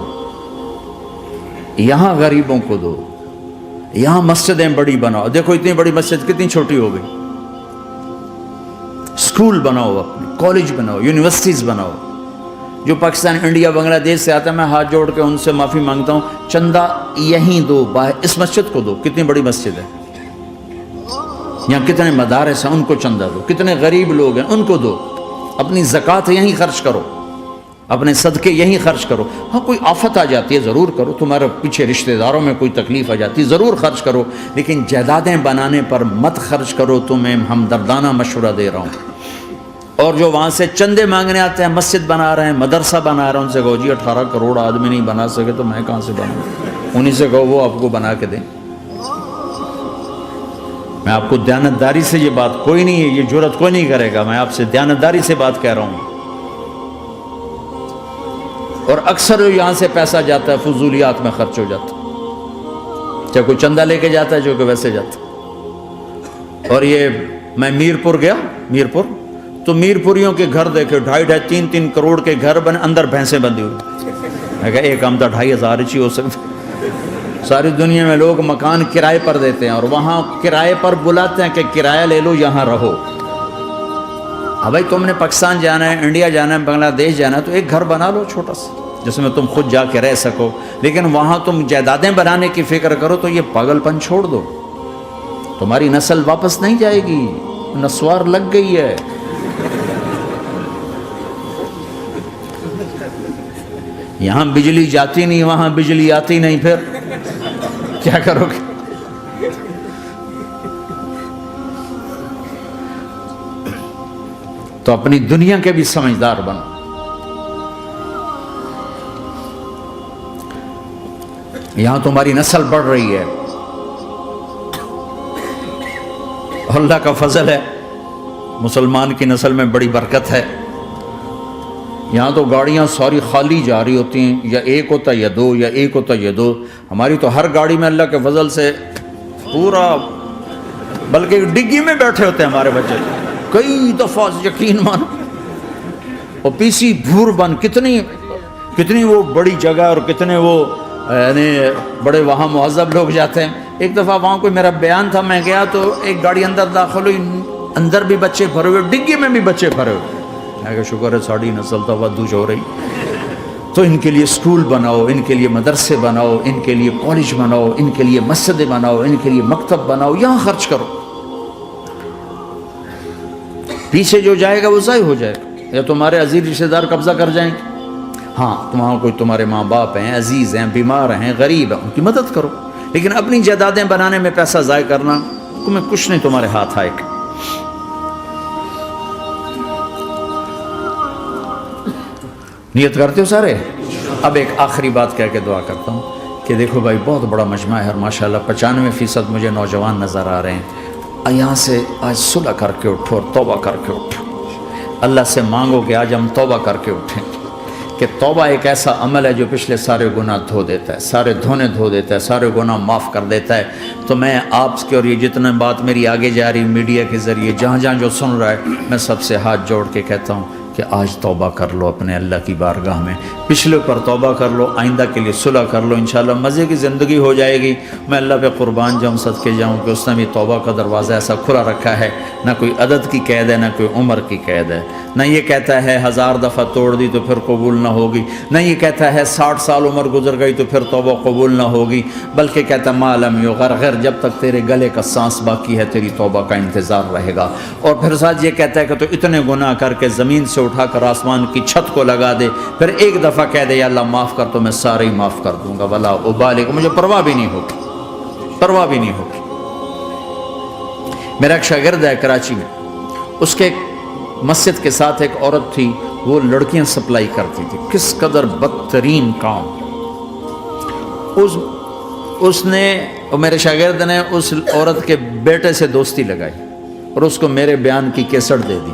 A: یہاں غریبوں کو دو, یہاں مسجدیں بڑی بناؤ. دیکھو اتنی بڑی مسجد کتنی چھوٹی ہو گئی. اسکول بناؤ, اپنے کالج بناؤ, یونیورسٹیز بناؤ. جو پاکستان انڈیا بنگلہ دیش سے آتا ہے, میں ہاتھ جوڑ کے ان سے معافی مانگتا ہوں, چندہ یہیں دو, اس مسجد کو دو. کتنی بڑی مسجد ہے, یہاں کتنے مدارس ہیں, ان کو چندہ دو. کتنے غریب لوگ ہیں, ان کو دو. اپنی زکوٰۃ یہیں خرچ کرو, اپنے صدقے یہیں خرچ کرو. ہاں کوئی آفت آ جاتی ہے ضرور کرو, تمہارے پیچھے رشتہ داروں میں کوئی تکلیف آ جاتی ہے ضرور خرچ کرو, لیکن جائیدادیں بنانے پر مت خرچ کرو. تمہیں ہمدردانہ مشورہ دے رہا ہوں. اور جو وہاں سے چندے مانگنے آتے ہیں, مسجد بنا رہے ہیں, مدرسہ بنا رہے ہیں, ان سے کہو جی 18 کروڑ آدمی نہیں بنا سکے تو میں کہاں سے بناؤں. انہیں سے کہو وہ آپ کو بنا کے دیں. میں آپ کو دیانتداری سے, یہ بات کوئی نہیں ہے, یہ جرات کوئی نہیں کرے گا, میں آپ سے دیانتداری سے بات کہہ رہا ہوں. اور اکثر یہاں سے پیسہ جاتا ہے فضولیات میں خرچ ہو جاتا ہے، چاہے کوئی چندہ لے کے جاتا ہے جو کہ ویسے جاتا ہے۔ اور یہ میں میرپور گیا، میرپور تو میرپوریوں کے گھر دیکھے 2.5-3 کروڑ کے گھر بنے، اندر بھینسیں بندھی ہوئی۔ میں کہا ایک ہم تو 2,500 ہی ہو سکتے۔ ساری دنیا میں لوگ مکان کرائے پر دیتے ہیں اور وہاں کرائے پر بلاتے ہیں کہ کرایہ لے لو یہاں رہو۔ اب بھائی تم نے پاکستان جانا ہے، انڈیا جانا ہے، بنگلہ دیش جانا ہے تو ایک گھر بنا لو چھوٹا سا جس میں تم خود جا کے رہ سکو، لیکن وہاں تم جائیدادیں بنانے کی فکر کرو تو یہ پاگل پن چھوڑ دو، تمہاری نسل واپس نہیں جائے گی، نسوار لگ گئی ہے۔ یہاں بجلی جاتی نہیں، وہاں بجلی آتی نہیں، پھر کیا کرو گے؟ تو اپنی دنیا کے بھی سمجھدار بنو۔ یہاں تمہاری نسل بڑھ رہی ہے، اللہ کا فضل ہے، مسلمان کی نسل میں بڑی برکت ہے۔ یہاں تو گاڑیاں ساری خالی جا رہی ہوتی ہیں، یا ایک ہوتا یا دو، یا ایک ہوتا یا دو۔ ہماری تو ہر گاڑی میں اللہ کے فضل سے پورا، بلکہ ڈگی میں بیٹھے ہوتے ہیں ہمارے بچے، کئی دفعہ یقین مانو، اور پی سی بھور بن، کتنی وہ بڑی جگہ اور کتنے وہ یعنی بڑے وہاں مہذب لوگ جاتے ہیں۔ ایک دفعہ وہاں کوئی میرا بیان تھا، میں گیا تو ایک گاڑی اندر داخل ہوئی، اندر بھی بچے بھرے ہوئے، ڈگی میں بھی بچے بھرے ہوئے۔ میں کہا شکر ہے ساڑی نسل تو ودوج ہو رہی۔ تو ان کے لیے اسکول بناؤ، ان کے لیے مدرسے بناؤ، ان کے لیے کالج بناؤ، ان کے لیے مسجدیں بناؤ، ان کے لیے مکتب بناؤ، یہاں خرچ کرو۔ پیچھے جو جائے گا وہ ضائع ہو جائے گا، یا تمہارے عزیز رشتہ دار قبضہ کر جائیں گے۔ ہاں وہاں کوئی تمہارے ماں باپ ہیں، عزیز ہیں، بیمار ہیں، غریب ہیں، ان کی مدد کرو، لیکن اپنی جائیدادیں بنانے میں پیسہ ضائع کرنا، تمہیں کچھ نہیں تمہارے ہاتھ آئے گا۔ نیت کرتے ہو سارے؟ اب ایک آخری بات کہہ کے دعا کرتا ہوں کہ دیکھو بھائی بہت بڑا مجمع ہے اور ماشاءاللہ 95% مجھے نوجوان نظر آ رہے ہیں۔ یہاں سے آج صلح کر کے اٹھو اور توبہ کر کے اٹھو، اللہ سے مانگو کہ آج ہم توبہ کر کے اٹھیں، کہ توبہ ایک ایسا عمل ہے جو پچھلے سارے گناہ دھو دیتا ہے، سارے دھونے دھو دیتا ہے، سارے گناہ معاف کر دیتا ہے۔ تو میں آپ کے اور یہ جتنا بات میری آگے جا رہی میڈیا کے ذریعے جہاں جہاں جو سن رہا ہے، میں سب سے ہاتھ جوڑ کے کہتا ہوں کہ آج توبہ کر لو اپنے اللہ کی بارگاہ میں، پچھلے پر توبہ کر لو، آئندہ کے لیے صلح کر لو، انشاءاللہ مزے کی زندگی ہو جائے گی۔ میں اللہ پہ قربان جاؤں، صدقے جاؤں کہ اس نے بھی توبہ کا دروازہ ایسا کھلا رکھا ہے، نہ کوئی عدد کی قید ہے، نہ کوئی عمر کی قید ہے، نہ یہ کہتا ہے 1000 دفعہ توڑ دی تو پھر قبول نہ ہوگی، نہ یہ کہتا ہے 60 سال عمر گزر گئی تو پھر توبہ قبول نہ ہوگی، بلکہ کہتا ما لم یغرغر، جب تک تیرے گلے کا سانس باقی ہے تیری توبہ کا انتظار رہے گا۔ اور پھر ساتھ یہ کہتا ہے کہ تو اتنے گناہ کر کے زمین سے اٹھا کر آسمان کی چھت کو لگا دے، پھر ایک دفعہ کہہ دے یا اللہ معاف کر تو میں سارے ہی معاف کر دوں گا، ولا ابالغ، مجھے پرواہ بھی نہیں ہوگی، پرواہ بھی نہیں ہوگی۔ میرا ایک شاگرد ہے کراچی میں، اس کے مسجد کے ساتھ ایک عورت تھی، وہ لڑکیاں سپلائی کرتی تھی، کس قدر بدترین کام۔ اس نے، میرے شاگرد نے اس عورت کے بیٹے سے دوستی لگائی اور اس کو میرے بیان کی کیسٹ دے دی۔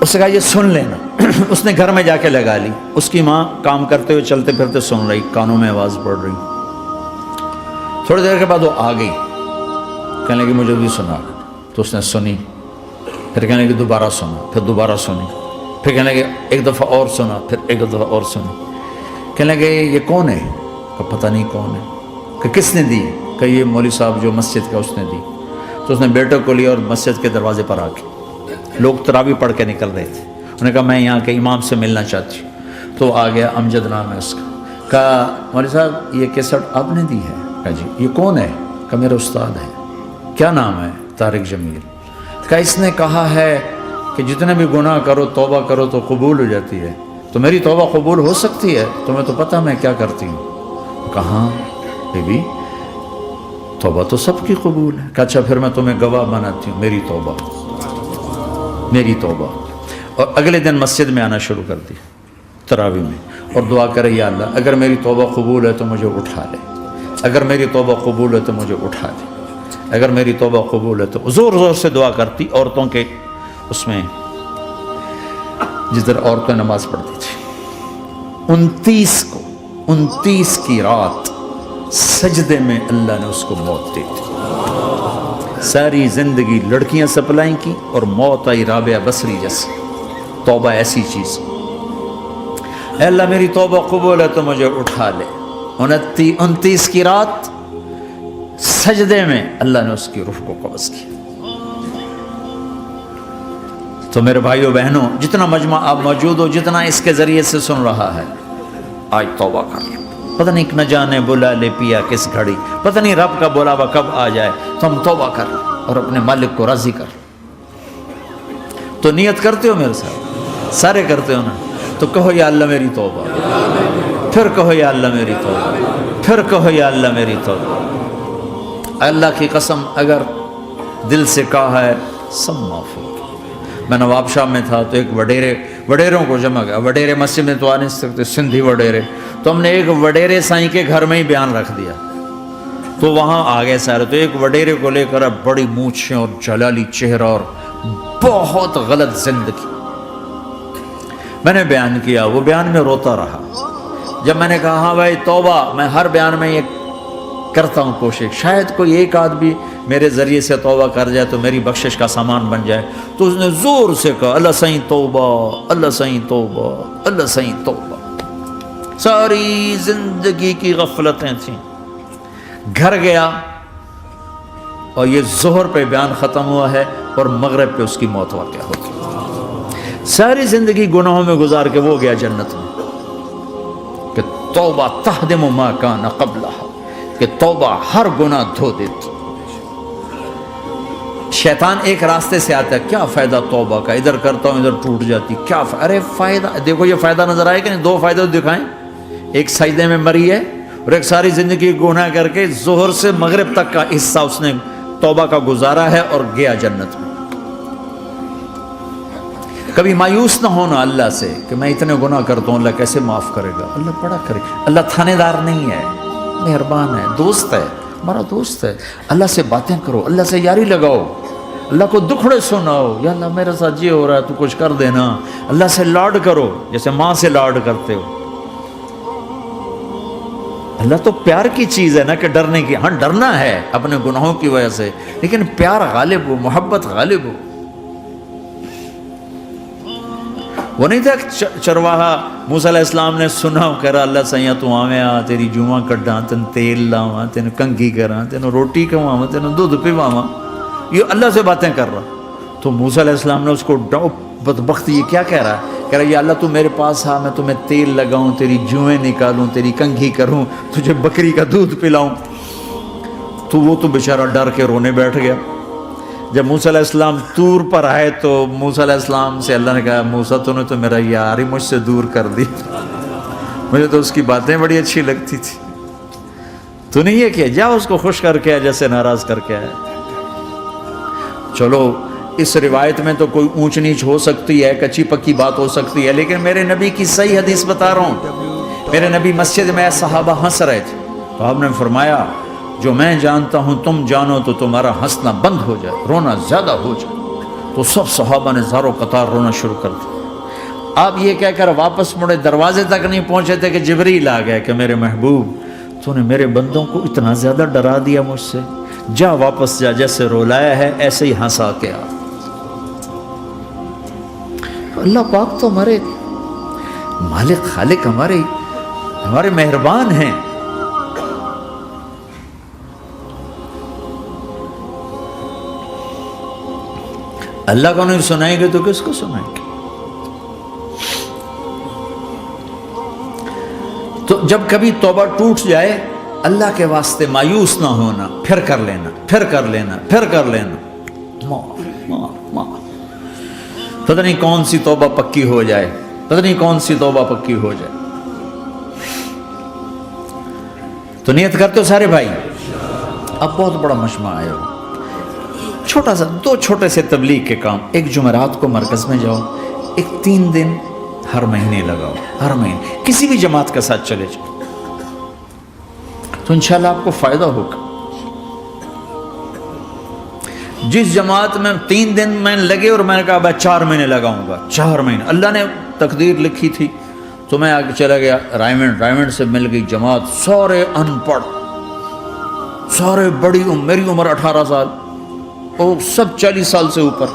A: اس نے کہا یہ سن لینا، اس نے گھر میں جا کے لگا لی، اس کی ماں کام کرتے ہوئے چلتے پھرتے سن رہی، کانوں میں آواز پڑ رہی۔ تھوڑی دیر کے بعد وہ آ گئی، کہنے لگی مجھے بھی سنا، تو اس نے سنی، پھر کہنے لگی دوبارہ سنا، پھر دوبارہ سنی، پھر کہنے لگی ایک دفعہ اور سنا، پھر ایک دفعہ اور سنی۔ کہنے لگے یہ کون ہے؟ کہ پتہ نہیں کون ہے۔ کہ کس نے دی؟ کہ یہ مولوی صاحب جو مسجد کا اس نے دی۔ تو اس نے بیٹے کو لیا اور مسجد کے دروازے پر آ کے، لوگ تراویح پڑھ کے نکل رہے تھے، انہوں نے کہا میں یہاں کے امام سے ملنا چاہتی ہوں۔ تو آ گیا، امجد نام ہے اس کا، کہا مولوی صاحب یہ کیسٹ آپ نے دی ہے؟ کہا جی۔ یہ کون ہے؟ کہ میرا استاد ہے۔ کیا نام ہے؟ طارق جمیل۔ کہ اس نے کہا ہے کہ جتنے بھی گناہ کرو توبہ کرو تو قبول ہو جاتی ہے، تو میری توبہ قبول ہو سکتی ہے؟ تمہیں تو پتہ میں کیا کرتی ہوں۔ کہاں بی بی توبہ تو سب کی قبول ہے۔ کہ اچھا پھر میں تمہیں گواہ بناتی ہوں، میری توبہ، میری توبہ۔ اور اگلے دن مسجد میں آنا شروع کر دی تراویح میں، اور دعا کرے یا اللہ اگر میری توبہ قبول ہے تو مجھے اٹھا لے، اگر میری توبہ قبول ہے تو مجھے اٹھا دے، اگر میری توبہ قبول ہے تو زور زور سے دعا کرتی عورتوں کے اس میں۔ جدھر عورتیں نماز پڑھتی تھی، 29 کی رات سجدے میں اللہ نے اس کو موت دی تھی۔ ساری زندگی لڑکیاں سپلائی کی اور موت آئی رابعہ بصری جیسی۔ توبہ ایسی چیز، اے اللہ میری توبہ قبول ہے تو مجھے اٹھا لے۔ 29 کی رات سجدے میں اللہ نے اس کی روح کو قبض کیا۔ تو میرے بھائیو بہنوں، جتنا مجمع آپ موجود ہو، جتنا اس کے ذریعے سے سن رہا ہے، آج توبہ کر لیں۔ پتہ نہیں نہ جانے بلا لے پیا کس گھڑی، پتہ نہیں رب کا بلاوا کب آ جائے، تو ہم توبہ کر لیں اور اپنے مالک کو راضی کر لیں۔ تو نیت کرتے ہو میرے ساتھ؟ سارے کرتے ہو نا؟ تو کہو یا اللہ میری توبہ، پھر کہو یا اللہ میری توبہ، پھر کہو یا اللہ میری توبہ۔ اللہ کی قسم اگر دل سے کہا ہے سب معاف ہو۔ میں نواب شاہ میں تھا تو ایک وڈیروں کو جمع گیا، وڈیرے مسجد میں تو آ نہیں سکتے، سندھی وڈیرے، تو ہم نے ایک وڈیرے سائیں کے گھر میں ہی بیان رکھ دیا، تو وہاں آ گئے سارے۔ تو ایک وڈیرے کو لے کر بڑی مونچھیں اور جلالی چہرہ اور بہت غلط زندگی، میں نے بیان کیا، وہ بیان میں روتا رہا۔ جب میں نے کہا ہاں بھائی توبہ، میں ہر بیان میں یہ کرتا ہوں کوشش، شاید کوئی ایک آدمی میرے ذریعے سے توبہ کر جائے تو میری بخشش کا سامان بن جائے، تو اس نے زور سے کہا اللہ سائیں توبہ، اللہ سائیں توبہ، اللہ سائیں توبہ۔ ساری زندگی کی غفلتیں تھیں۔ گھر گیا اور یہ ظہر پہ بیان ختم ہوا ہے اور مغرب پہ اس کی موت واقع ہو گئی۔ ساری زندگی گناہوں میں گزار کے وہ گیا جنت میں، کہ توبہ تہدم ما کان قبلہا، کہ توبہ ہر گناہ دھو دیتی۔ شیطان ایک راستے سے آتا ہے، کیا فائدہ توبہ کا، ادھر کرتا ہوں ادھر ٹوٹ جاتی، کیا ارے فائدہ دیکھو، یہ فائدہ نظر آئے کہ نہیں؟ دو فائدے دکھائیں، ایک سجدے میں مری ہے اور ایک ساری زندگی گناہ کر کے ظہر سے مغرب تک کا حصہ اس نے توبہ کا گزارا ہے اور گیا جنت میں۔ کبھی مایوس نہ ہونا اللہ سے کہ میں اتنے گناہ کرتا ہوں، اللہ کیسے معاف کرے گا، اللہ بڑا کرے گا۔ اللہ تھانے دار نہیں ہے، مہربان ہے، دوست ہے، ہمارا دوست ہے۔ اللہ سے باتیں کرو، اللہ سے یاری لگاؤ، اللہ کو دکھڑے سناؤ، یا اللہ میرے ساتھ یہ ہو رہا ہے تو کچھ کر دینا۔ اللہ سے لاڈ کرو جیسے ماں سے لاڈ کرتے ہو۔ اللہ تو پیار کی چیز ہے نا کہ ڈرنے کی، ہاں ڈرنا ہے اپنے گناہوں کی وجہ سے، لیکن پیار غالب ہو، محبت غالب ہو۔ وہ نہیں تھا چرواہا موسیٰ علیہ السلام نے سنا، کہہ رہا اللہ سیاں تو آویں آ، تیری جوواں کڈاں، تین تیل لاواں، تین کنگھی کراں، تین روٹی کھواواں، تین دودھ پواواں، یہ اللہ سے باتیں کر رہا۔ تو موسیٰ علیہ السلام نے اس کو بدبخت یہ کیا کہہ رہا ہے، کہہ رہا یا اللہ تو میرے پاس آ، میں تمہیں تیل لگاؤں، تیری جوئیں نکالوں، تیری کنگھی کروں، تجھے بکری کا دودھ پلاؤں۔ تو وہ تو بیچارہ ڈر کے رونے بیٹھ گیا۔ جب موسیٰ علیہ السلام طور پر آئے تو موسیٰ علیہ السلام سے اللہ نے کہا موسیٰ تو نے تو میرا یار ہی مجھ سے دور کر دی، مجھے تو اس کی باتیں بڑی اچھی لگتی تھی، تو نہیں یہ کیا، جا اس کو خوش کر کے آیا جیسے ناراض کر کے آیا۔ چلو اس روایت میں تو کوئی اونچ نیچ ہو سکتی ہے، کچی پکی بات ہو سکتی ہے، لیکن میرے نبی کی صحیح حدیث بتا رہا ہوں۔ میرے نبی مسجد میں صحابہ ہنس رہے تھے تو آپ نے فرمایا جو میں جانتا ہوں تم جانو تو تمہارا ہنسنا بند ہو جائے، رونا زیادہ ہو جائے۔ تو سب صحابہ نے زاروں قطار رونا شروع کر دیا۔ آپ یہ کہہ کر واپس مڑے، دروازے تک نہیں پہنچے تھے کہ جبریل آ گئے کہ میرے محبوب تو نے میرے بندوں کو اتنا زیادہ ڈرا دیا مجھ سے، جا واپس جا، جیسے رولایا ہے ایسے ہی ہنسا کے آ۔ اللہ پاک تو ہمارے مالک خالق، ہمارے مہربان ہیں۔ اللہ کو نہیں سنائیں گے تو کس کو سنائیں گے؟ تو جب کبھی توبہ ٹوٹ جائے اللہ کے واسطے مایوس نہ ہونا، پھر کر لینا، پھر کر لینا، پھر کر لینا، معاف۔ پتہ نہیں کون سی توبہ پکی ہو جائے، پتہ نہیں کون سی توبہ پکی ہو جائے۔ تو نیت کرتے ہو سارے بھائی؟ اب بہت بڑا مجمع آئے ہو، چھوٹا سا 2 چھوٹے سے تبلیغ کے کام، ایک جمعرات کو مرکز میں جاؤ، ایک 3 دن ہر مہینے لگاؤ، ہر مہینے کسی بھی جماعت کے ساتھ چلے جاؤ، تو انشاءاللہ آپ کو فائدہ ہوگا۔ جس جماعت میں 3 دن میں لگے اور میں نے کہا میں 4 مہینے لگاؤں گا، 4 مہینے اللہ نے تقدیر لکھی تھی، تو میں آگے چلا گیا رائمنڈ سے مل گئی جماعت، سارے ان پڑھ، سارے بڑی میری عمر 18 سال اور سب 40 سال سے اوپر،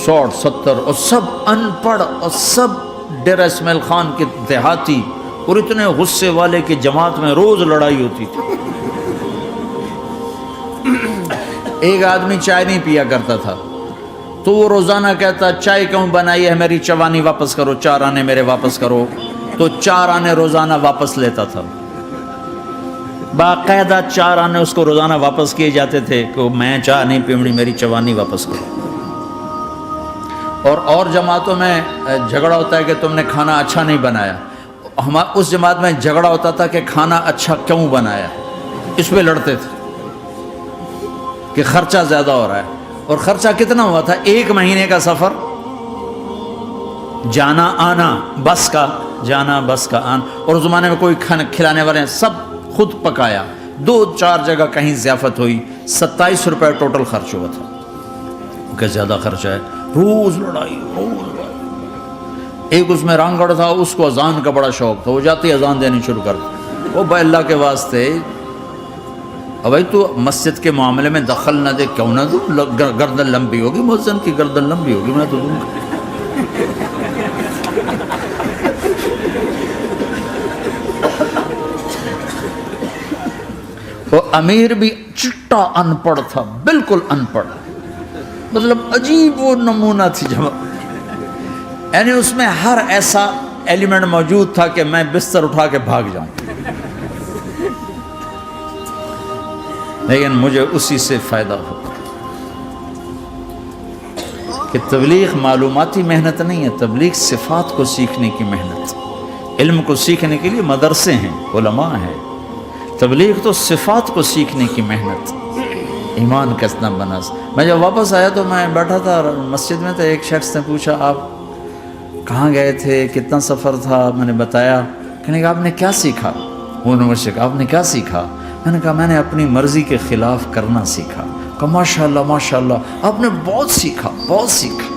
A: 60 70 اور سب ان پڑھ اور سب ڈیرہ اسماعیل خان کے دیہاتی، اور اتنے غصے والے کہ جماعت میں روز لڑائی ہوتی تھی۔ ایک آدمی چائے نہیں پیا کرتا تھا تو وہ روزانہ کہتا چائے کیوں بنائی ہے، میری چوانی واپس کرو، 4 آنے میرے واپس کرو، تو 4 آنے روزانہ واپس لیتا تھا، باقاعدہ 4 آنے اس کو روزانہ واپس کیے جاتے تھے کہ میں چائے نہیں پیمڑی، میری چوانی واپس کرو۔ اور جماعتوں میں جھگڑا ہوتا ہے کہ تم نے کھانا اچھا نہیں بنایا، اس جماعت میں جھگڑا ہوتا تھا کہ کھانا اچھا کیوں بنایا، اس پہ لڑتے تھے کہ خرچہ زیادہ ہو رہا ہے۔ اور خرچہ کتنا ہوا تھا؟ 1 مہینے کا سفر، جانا آنا بس کا، جانا بس کا آنا، اور اس زمانے میں کوئی کھلانے والے ہیں، سب خود پکایا، 2-4 جگہ کہیں ضیافت ہوئی، 27 روپے ٹوٹل خرچ ہوا تھا کہ زیادہ خرچہ ہے، روز لڑائی روز لڑائی۔ ایک اس میں رانگڑ تھا، اس کو اذان کا بڑا شوق تھا، وہ جاتے اذان دینی شروع کر دی، وہ بھائی اللہ کے واسطے اب بھائی تو مسجد کے معاملے میں دخل نہ دے، کیوں نہ دوں، گردن لمبی ہوگی، مؤذن کی گردن لمبی ہوگی، میں تو دوں گا۔ وہ امیر بھی چٹا ان پڑھ تھا، بالکل ان پڑھ، مطلب عجیب وہ نمونہ تھی جماعت، یعنی اس میں ہر ایسا ایلیمنٹ موجود تھا کہ میں بستر اٹھا کے بھاگ جاؤں، لیکن مجھے اسی سے فائدہ ہو کہ تبلیغ معلوماتی محنت نہیں ہے، تبلیغ صفات کو سیکھنے کی محنت، علم کو سیکھنے کے لیے مدرسے ہیں، علماء ہیں، تبلیغ تو صفات کو سیکھنے کی محنت، ایمان کسنا بنا۔ میں جب واپس آیا تو میں بیٹھا تھا مسجد میں، تو ایک شخص نے پوچھا آپ کہاں گئے تھے، کتنا سفر تھا، میں نے بتایا، کہنے کہا آپ نے کیا سیکھا؟ انہوں نے مجھ سے کہا آپ نے کیا سیکھا؟ میں نے کہا میں نے اپنی مرضی کے خلاف کرنا سیکھا۔ کہا ماشاءاللہ ماشاءاللہ، آپ نے بہت سیکھا بہت سیکھا۔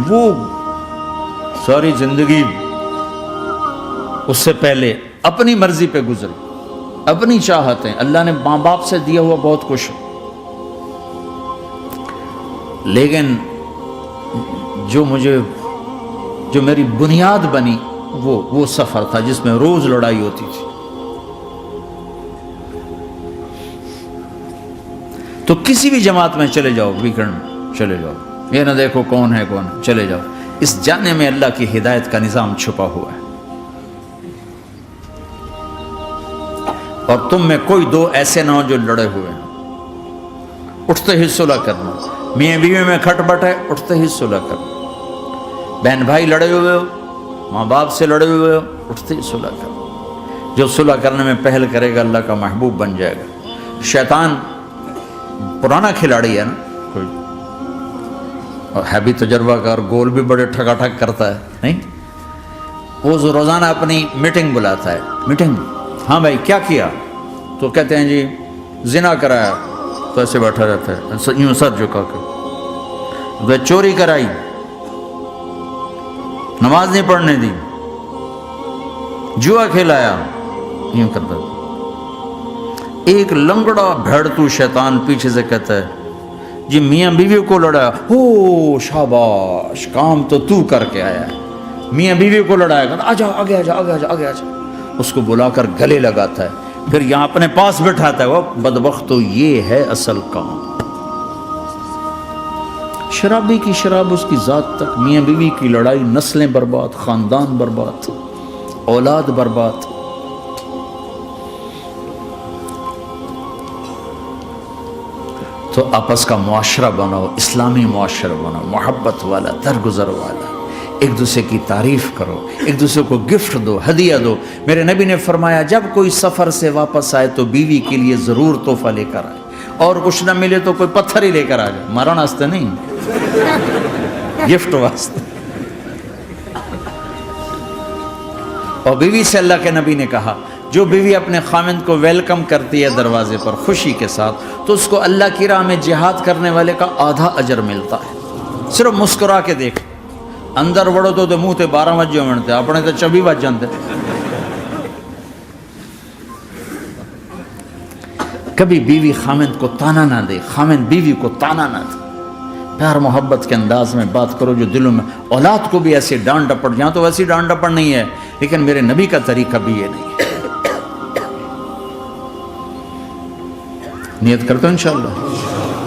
A: وہ ساری زندگی اس سے پہلے اپنی مرضی پہ گزری، اپنی چاہتیں، اللہ نے ماں باپ سے دیا ہوا بہت کچھ، لیکن جو میری بنیاد بنی وہ سفر تھا جس میں روز لڑائی ہوتی تھی۔ تو کسی بھی جماعت میں چلے جاؤ، ویکنڈ چلے جاؤ، یہ نہ دیکھو کون ہے کون، چلے جاؤ، اس جاننے میں اللہ کی ہدایت کا نظام چھپا ہوا ہے۔ اور تم میں کوئی 2 ایسے نہ ہو جو لڑے ہوئے ہیں، اٹھتے ہی صلح کرنا، میاں بیوی میں کھٹ بٹ ہے، اٹھتے ہی صلح کرنا، بہن بھائی لڑے ہوئے ہو، ماں باپ سے لڑے ہوئے ہو، اٹھتے ہی صلح کرنا۔ جو صلح کرنے میں پہل کرے گا اللہ کا محبوب بن جائے گا۔ شیطان پرانا کھلاڑی ہے نا کوئی، اور ہے بھی تجربہ کار، گول بھی بڑے ٹھگا ٹھگ کرتا ہے، نہیں؟ وہ روزانہ اپنی میٹنگ بلاتا ہے، میٹنگ، ہاں بھائی کیا کیا؟ تو کہتے ہیں جی زنا کرایا، تو ایسے بیٹھا رہتا ہے یوں سر جھکا کے، چوری کرائی، نماز نہیں پڑھنے دی، جوا کھلایا، یوں کرتا ہے۔ ایک لنگڑا بھیڑتو شیطان پیچھے سے کہتا ہے جی میاں بیوی کو لڑایا، ہو شاباش، کام تو کر کے آیا ہے، میاں بیوی کو لڑایا، کہتا آجا آگے آجا آگے آجا آگے آجا، اس کو بلا کر گلے لگاتا ہے، پھر یہاں اپنے پاس بٹھاتا ہے، وہ بدبختو یہ ہے اصل کام۔ شرابی کی شراب اس کی ذات تک، میاں بیوی کی لڑائی، نسلیں برباد، خاندان برباد، اولاد برباد۔ تو آپس کا معاشرہ بناؤ، اسلامی معاشرہ بناؤ، محبت والا، درگزر والا، ایک دوسرے کی تعریف کرو، ایک دوسرے کو گفٹ دو، ہدیہ دو۔ میرے نبی نے فرمایا جب کوئی سفر سے واپس آئے تو بیوی کے لیے ضرور تحفہ لے کر آئے، اور کچھ نہ ملے تو کوئی پتھر ہی لے کر آ جائے، مارن واسطے نہیں، گفٹ واسطے۔ اور بیوی سے اللہ کے نبی نے کہا جو بیوی اپنے خامند کو ویلکم کرتی ہے دروازے پر خوشی کے ساتھ، تو اس کو اللہ کی راہ میں جہاد کرنے والے کا آدھا اجر ملتا ہے۔ صرف مسکرا کے دیکھ، اندر وڑو تو منہ تے 12 وجے منتے، اپنے تو 24 وج جاندے۔ کبھی بیوی خامند کو تانا نہ دے، خامند بیوی کو تانا نہ دے، پیار محبت کے انداز میں بات کرو جو دلوں میں۔ اولاد کو بھی ایسے ڈانٹ ڈپٹ، یہاں تو ویسی ڈانٹ ڈپٹ نہیں ہے، لیکن میرے نبی کا طریقہ بھی یہ نہیں ہے۔ نیت کرتے ہو انشاءاللہ،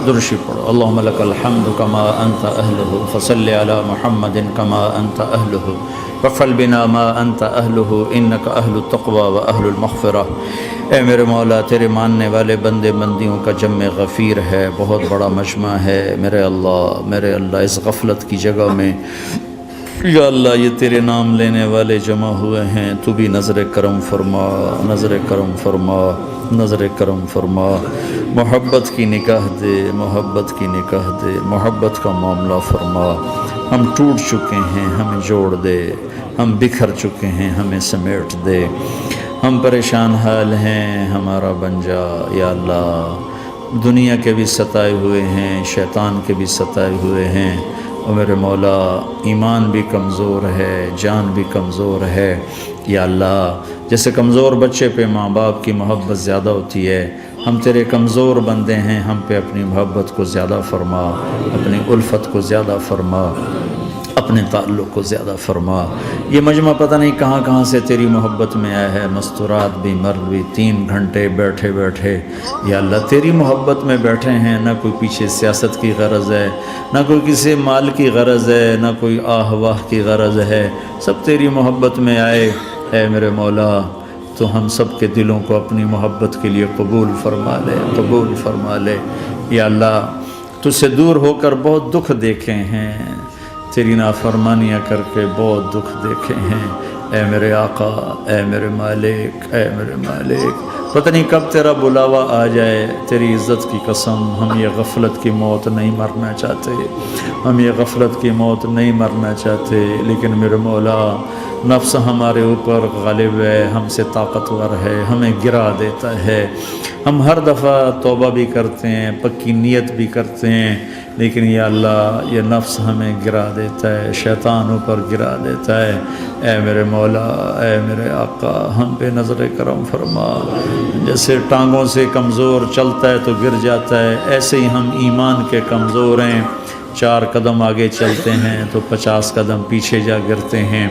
A: درشی پڑھو۔ اللہم لک الحمد کما انت اہلہ، فصل علی محمد کما انت اہلہ، وفعل بنا ما انت اہلہ، انک اہل التقوی و اہل المغفرہ۔ اے میرے مولا، تیرے ماننے والے بندے بندیوں کا جمع غفیر ہے، بہت بڑا مجمع ہے میرے اللہ، اس غفلت کی جگہ میں یا اللہ یہ تیرے نام لینے والے جمع ہوئے ہیں، تو بھی نظر کرم فرما، نظر کرم فرما، نظر کرم فرما، محبت کی نکاح دے، محبت کی نکاح دے، محبت کا معاملہ فرما۔ ہم ٹوٹ چکے ہیں، ہمیں جوڑ دے، ہم بکھر چکے ہیں، ہمیں سمیٹ دے، ہم پریشان حال ہیں، ہمارا بن جا یا اللہ۔ دنیا کے بھی ستائے ہوئے ہیں، شیطان کے بھی ستائے ہوئے ہیں، اور میرے مولا ایمان بھی کمزور ہے، جان بھی کمزور ہے یا اللہ۔ جیسے کمزور بچے پہ ماں باپ کی محبت زیادہ ہوتی ہے، ہم تیرے کمزور بندے ہیں، ہم پہ اپنی محبت کو زیادہ فرما، اپنی الفت کو زیادہ فرما، اپنے تعلق کو زیادہ فرما۔ یہ مجمع پتہ نہیں کہاں کہاں سے تیری محبت میں آیا ہے، مستورات بھی مرد بھی، 3 گھنٹے بیٹھے بیٹھے یا اللہ تیری محبت میں بیٹھے ہیں، نہ کوئی پیچھے سیاست کی غرض ہے، نہ کوئی کسی مال کی غرض ہے، نہ کوئی آہ واہ کی غرض ہے، سب تیری محبت میں آئے۔ اے میرے مولا، تو ہم سب کے دلوں کو اپنی محبت کے لیے قبول فرما لے، قبول فرما لے یا اللہ۔ تجھ سے دور ہو کر بہت دکھ دیکھے ہیں، تیری نافرمانیاں کر کے بہت دکھ دیکھے ہیں، اے میرے آقا، اے میرے مالک، اے میرے مالک۔ پتہ نہیں کب تیرا بلاوا آ جائے، تیری عزت کی قسم ہم یہ غفلت کی موت نہیں مرنا چاہتے، ہم یہ غفلت کی موت نہیں مرنا چاہتے، لیکن میرے مولا نفس ہمارے اوپر غالب ہے، ہم سے طاقتور ہے، ہمیں گرا دیتا ہے۔ ہم ہر دفعہ توبہ بھی کرتے ہیں، پکی نیت بھی کرتے ہیں، لیکن یا اللہ یہ نفس ہمیں گرا دیتا ہے، شیطان اوپر گرا دیتا ہے۔ اے میرے مولا، اے میرے آقا، ہم پہ نظر کرم فرما۔ جیسے ٹانگوں سے کمزور چلتا ہے تو گر جاتا ہے، ایسے ہی ہم ایمان کے کمزور ہیں، 4 قدم آگے چلتے ہیں تو 50 قدم پیچھے جا گرتے ہیں۔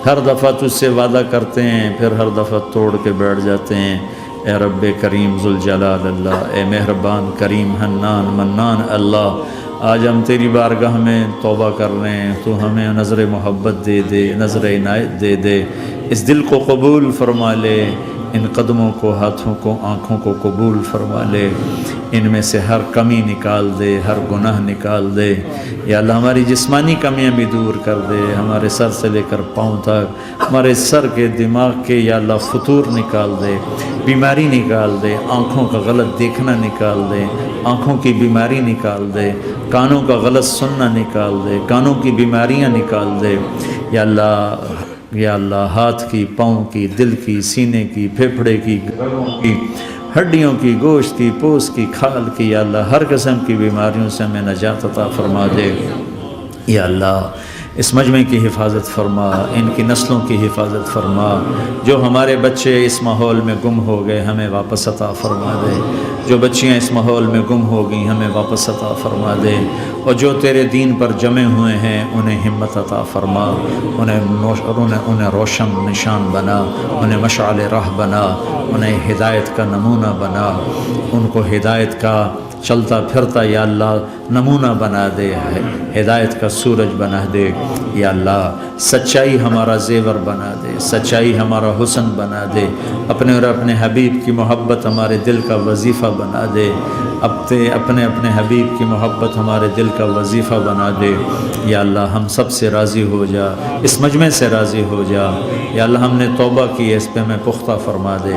A: ہر دفعہ تجھ سے وعدہ کرتے ہیں، پھر ہر دفعہ توڑ کے بیٹھ جاتے ہیں۔ اے رب کریم ذوالجلال اللہ، اے مہربان کریم حنان منان اللہ، آج ہم تیری بارگاہ میں توبہ کر رہے ہیں، تو ہمیں نظر محبت دے دے، نظر عنایت دے دے، اس دل کو قبول فرما لے، ان قدموں کو، ہاتھوں کو، آنکھوں کو قبول فرما لے، ان میں سے ہر کمی نکال دے، ہر گناہ نکال دے یا اللہ۔ ہماری جسمانی کمیاں بھی دور کر دے، ہمارے سر سے لے کر پاؤں تک، ہمارے سر کے دماغ کے یا اللہ فطور نکال دے، بیماری نکال دے، آنکھوں کا غلط دیکھنا نکال دے، آنکھوں کی بیماری نکال دے، کانوں کا غلط سننا نکال دے، کانوں کی بیماریاں نکال دے یا اللہ۔ یا اللہ ہاتھ کی، پاؤں کی، دل کی، سینے کی، پھیپھڑے کی، گردوں کی، ہڈیوں کی، گوشت کی، پوست کی، کھال کی، یا اللہ ہر قسم کی بیماریوں سے ہمیں نجات عطا فرما دے یا اللہ۔ اس مجمع کی حفاظت فرما، ان کی نسلوں کی حفاظت فرما۔ جو ہمارے بچے اس ماحول میں گم ہو گئے ہمیں واپس عطا فرما دے، جو بچیاں اس ماحول میں گم ہو گئیں ہمیں واپس عطا فرما دے، اور جو تیرے دین پر جمع ہوئے ہیں انہیں ہمت عطا فرما، انہیں روشن نشان بنا، انہیں مشعل راہ بنا، انہیں ہدایت کا نمونہ بنا، ان کو ہدایت کا چلتا پھرتا یا اللہ نمونہ بنا دے، ہدایت کا سورج بنا دے یا اللہ۔ سچائی ہمارا زیور بنا دے، سچائی ہمارا حسن بنا دے، اپنے اور اپنے حبیب کی محبت ہمارے دل کا وظیفہ بنا دے، اپنے حبیب کی محبت ہمارے دل کا وظیفہ بنا دے یا اللہ۔ ہم سب سے راضی ہو جا، اس مجمع سے راضی ہو جا یا اللہ۔ ہم نے توبہ کی ہے، اس پہ ہمیں پختہ فرما دے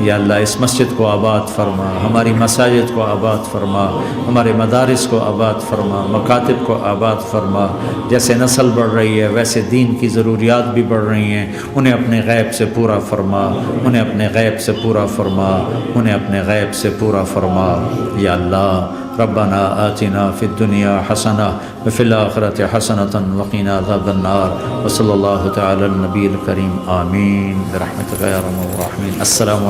A: یا اللہ۔ اس مسجد کو آباد فرما، ہماری مساجد کو آباد فرما، ہمارے مدارس کو آباد فرما، مکاتب کو آباد فرما. جیسے نسل بڑھ رہی ہے ویسے دین کی ضروریات بھی بڑھ رہی ہیں، انہیں اپنے غیب سے پورا فرما، انہیں اپنے غیب سے پورا فرما، انہیں اپنے غیب سے پورا فرما. یا اللہ ربنا آتنا فی الدنیا حسنہ وفی الآخرۃ حسنۃ وقنا عذاب النار. وصلی اللہ تعالی علی النبی الکریم. آمین برحمتک یا ارحم الراحمین. السلام علیکم.